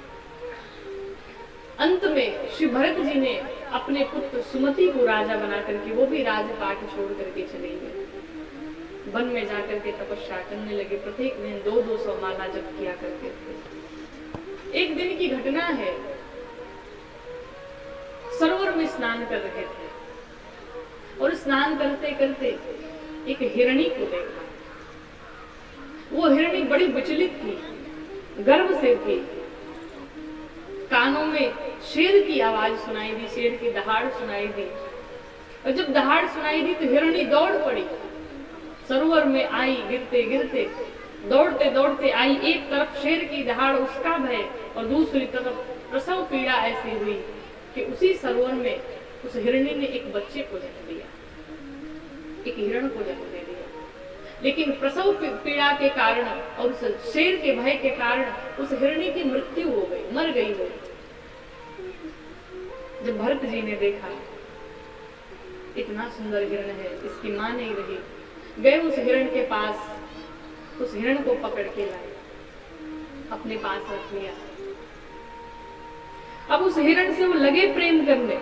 अंत में श्री भरत जी ने अपने पुत्र सुमति को राजा बना करके वो भी राजपाट छोड़ करके चले गए, वन में जाकर के तपस्या करने लगे। प्रत्येक दिन 200 माला जप किया करते थे। एक दिन की घटना है, सरोवर में स्नान कर रहे थे और स्नान करते करते एक हिरणी को देखा। वो हिरणी बड़ी विचलित थी, गर्व से थी, कानों में शेर की आवाज सुनाई दी, शेर की दहाड़ सुनाई दी, और जब दहाड़ सुनाई दी तो हिरणी दौड़ पड़ी, सरोवर में आई, गिरते गिरते दौड़ते दौड़ते आई। एक तरफ शेर की दहाड़, उसका भय, और दूसरी तरफ प्रसव पीड़ा ऐसी हुई कि उसी सरोवर में उस हिरणी ने एक बच्चे को जन्म दिया, एक हिरण को जन्म दे दिया। लेकिन प्रसव पीड़ा के कारण और उस शेर के भय के कारण उस हिरणी की मृत्यु हो गई, मर गई वो। जब भरत जी ने देखा इतना सुंदर हिरण है, इसकी मां नहीं रही, गए उस हिरण के पास, उस हिरण को पकड़ के लाए, अपने पास रख लिया। अब उस हिरण से वो लगे प्रेम करने,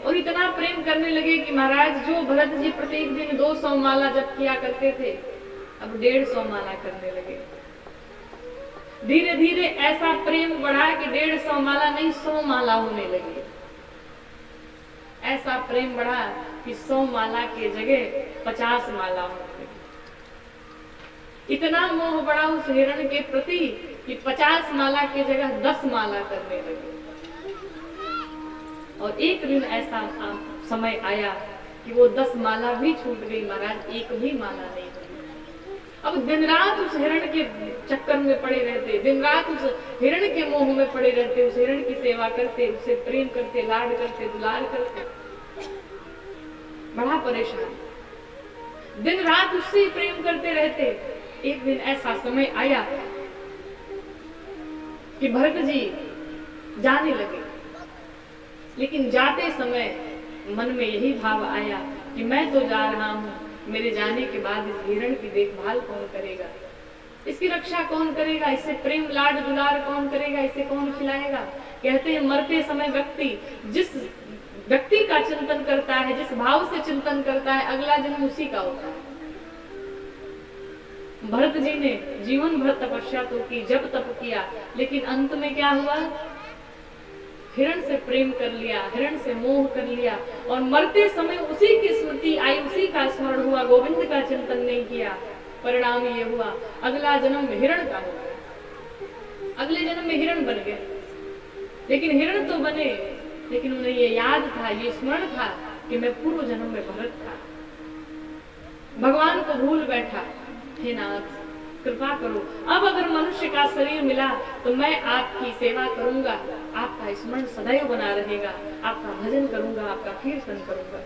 और इतना प्रेम करने लगे कि महाराज जो भरत जी प्रत्येक दिन 200 माला जप किया करते थे, अब 150 माला करने लगे। धीरे धीरे ऐसा प्रेम बढ़ा कि 150 माला नहीं 100 माला होने लगी। ऐसा प्रेम बढ़ा कि 100 माला के जगह 50 माला होने लगी। इतना मोह बढ़ा उस हिरण के प्रति कि 50 माला के जगह 10 माला करने लगे। और एक दिन ऐसा समय आया कि वो 10 माला भी छूट गई महाराज, एक भी माला नहीं हुई। अब दिन रात उस हिरण के चक्कर में पड़े रहते, दिन रात उस हिरण के मोह में पड़े रहते, उस हिरण की सेवा करते, उससे प्रेम करते, लाड करते, दुलार करते, बड़ा परेशान, दिन रात उससे प्रेम करते रहते। एक दिन ऐसा समय आया कि भरत जी जाने लगे, लेकिन जाते समय मन में यही भाव आया कि मैं तो जा रहा हूँ, मेरे जाने के बाद इस हिरण की देखभाल कौन करेगा, इसकी रक्षा कौन करेगा, इससे प्रेम लाड दुलार कौन करेगा, इसे कौन खिलाएगा। कहते हैं मरते समय व्यक्ति जिस व्यक्ति का चिंतन करता है, जिस भाव से चिंतन करता है, अगला जन्म उसी का होता है। भरत जी ने जीवन भर तपस्या तो की, जब तप किया, लेकिन अंत में क्या हुआ, हिरण से प्रेम कर लिया, हिरण से मोह कर लिया, और मरते समय उसी की स्मृति आई, उसी का स्मरण हुआ, गोविंद का चिंतन नहीं किया। परिणाम ये हुआ अगला जन्म हिरण का हो गया, अगले जन्म में हिरण बन गए। लेकिन हिरण तो बने, लेकिन उन्हें ये याद था, ये स्मरण था कि मैं पूर्व जन्म में भरत था। भगवान को भूल बैठा, हे नाथ कृपा करो, अब अगर मनुष्य का शरीर मिला तो मैं आपकी सेवा करूंगा, आपका स्मरण सदैव बना रहेगा, आपका भजन करूंगा, आपका कीर्तन करूंगा।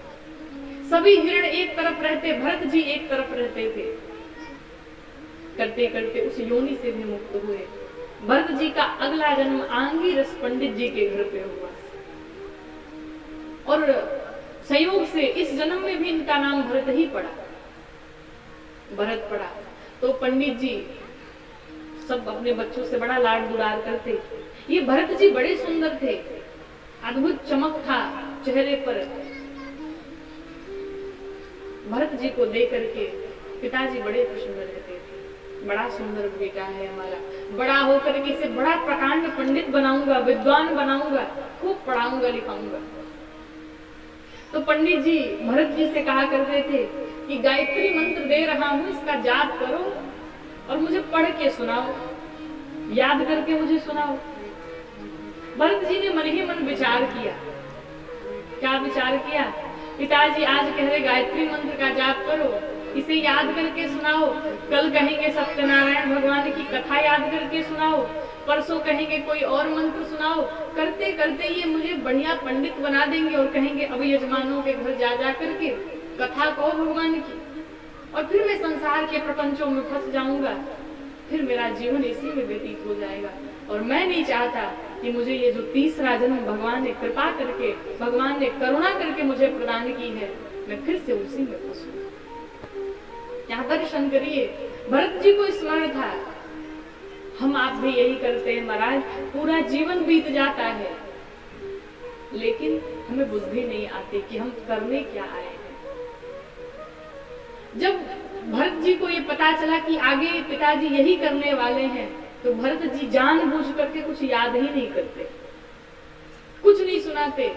सभी हिरण एक तरफ रहते, भरत जी एक तरफ रहते थे। करते करते उस योनि से भी मुक्त हुए। भरत जी का अगला जन्म आंगी रस पंडित जी के घर पे हुआ, और संयोग से इस जन्म में भी इनका नाम भरत ही पड़ा, भरत पड़ा। तो पंडित जी सब अपने बच्चों से बड़ा लाड दुलार करते। ये भरत जी बड़े सुंदर थे, अद्भुत चमक था चेहरे पर। भरत जी को देख करके पिताजी बड़े प्रसन्न रहते थे। बड़ा सुंदर बेटा है हमारा, बड़ा होकर के इसे बड़ा प्रकांड पंडित बनाऊंगा, विद्वान बनाऊंगा, खूब पढ़ाऊंगा लिखाऊंगा। तो पंडित जी भरत जी से कहा करते थे कि गायत्री मंत्र दे रहा हूं, इसका जाप करो और मुझे पढ़ के सुनाओ, याद करके मुझे सुनाओ। भरत जी ने मन ही मन विचार किया। क्या विचार किया? पिताजी आज कह रहे गायत्री मंत्र का जाप करो, इसे याद करके सुनाओ, कल कहेंगे सत्यनारायण भगवान की कथा याद करके सुनाओ, परसों कहेंगे कोई और मंत्र सुनाओ। करते करते ये मुझे बढ़िया पंडित बना देंगे और कहेंगे अब यजमानों के घर जा जा करके कथा कहो भगवान की, और फिर मैं संसार के प्रपंचों में फंस जाऊंगा, फिर मेरा जीवन इसी में व्यतीत हो जाएगा। और मैं नहीं चाहता कि मुझे ये जो तीसरा जन्म भगवान ने कृपा करके, भगवान ने करुणा करके मुझे प्रदान की है, मैं फिर से उसी में फंसूं। यहाँ दर्शन करिए, भरत जी को स्मरण था, हम आप भी यही करते हैं महाराज, पूरा जीवन बीत जाता है लेकिन हमें बुद्धि नहीं आती कि हम करने क्या आए हैं। जब भरत जी को ये पता चला कि आगे पिताजी यही करने वाले हैं, तो भरत जी जानबूझ करके कुछ याद ही नहीं करते, कुछ नहीं सुनाते।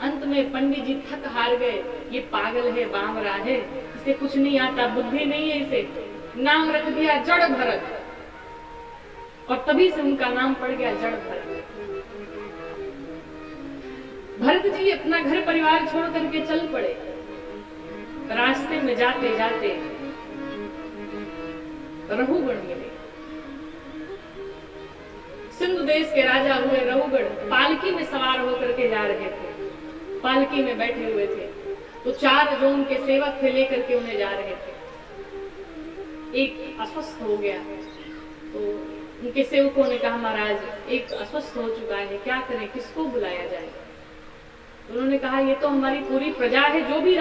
अंत में पंडित जी थक हार गए, ये पागल है, बावरा है, इसे कुछ नहीं आता, बुद्धि नहीं है, इसे नाम रख दिया जड़ भरत, और तभी से उनका नाम पड़ गया जड़ भरत। भरत जी अपना घर परिवार छोड़ करके चल पड़े। रास्ते में जाते जाते रहुगण मिले। सिंधु देश के राजा हुए रहुगण पालकी में सवार होकर के जा रहे थे, पालकी में बैठे हुए थे। तो 4 जो उनके सेवक थे लेकर के उन्हें जा रहे थे। एक अस्वस्थ हो गया, तो उनके सेवकों ने कहा महाराज एक अस्वस्थ हो चुका है, क्या करें, किसको बुलाया जाए? उन्होंने कहा ये तो हमारी पूरी प्रजा है, जो भी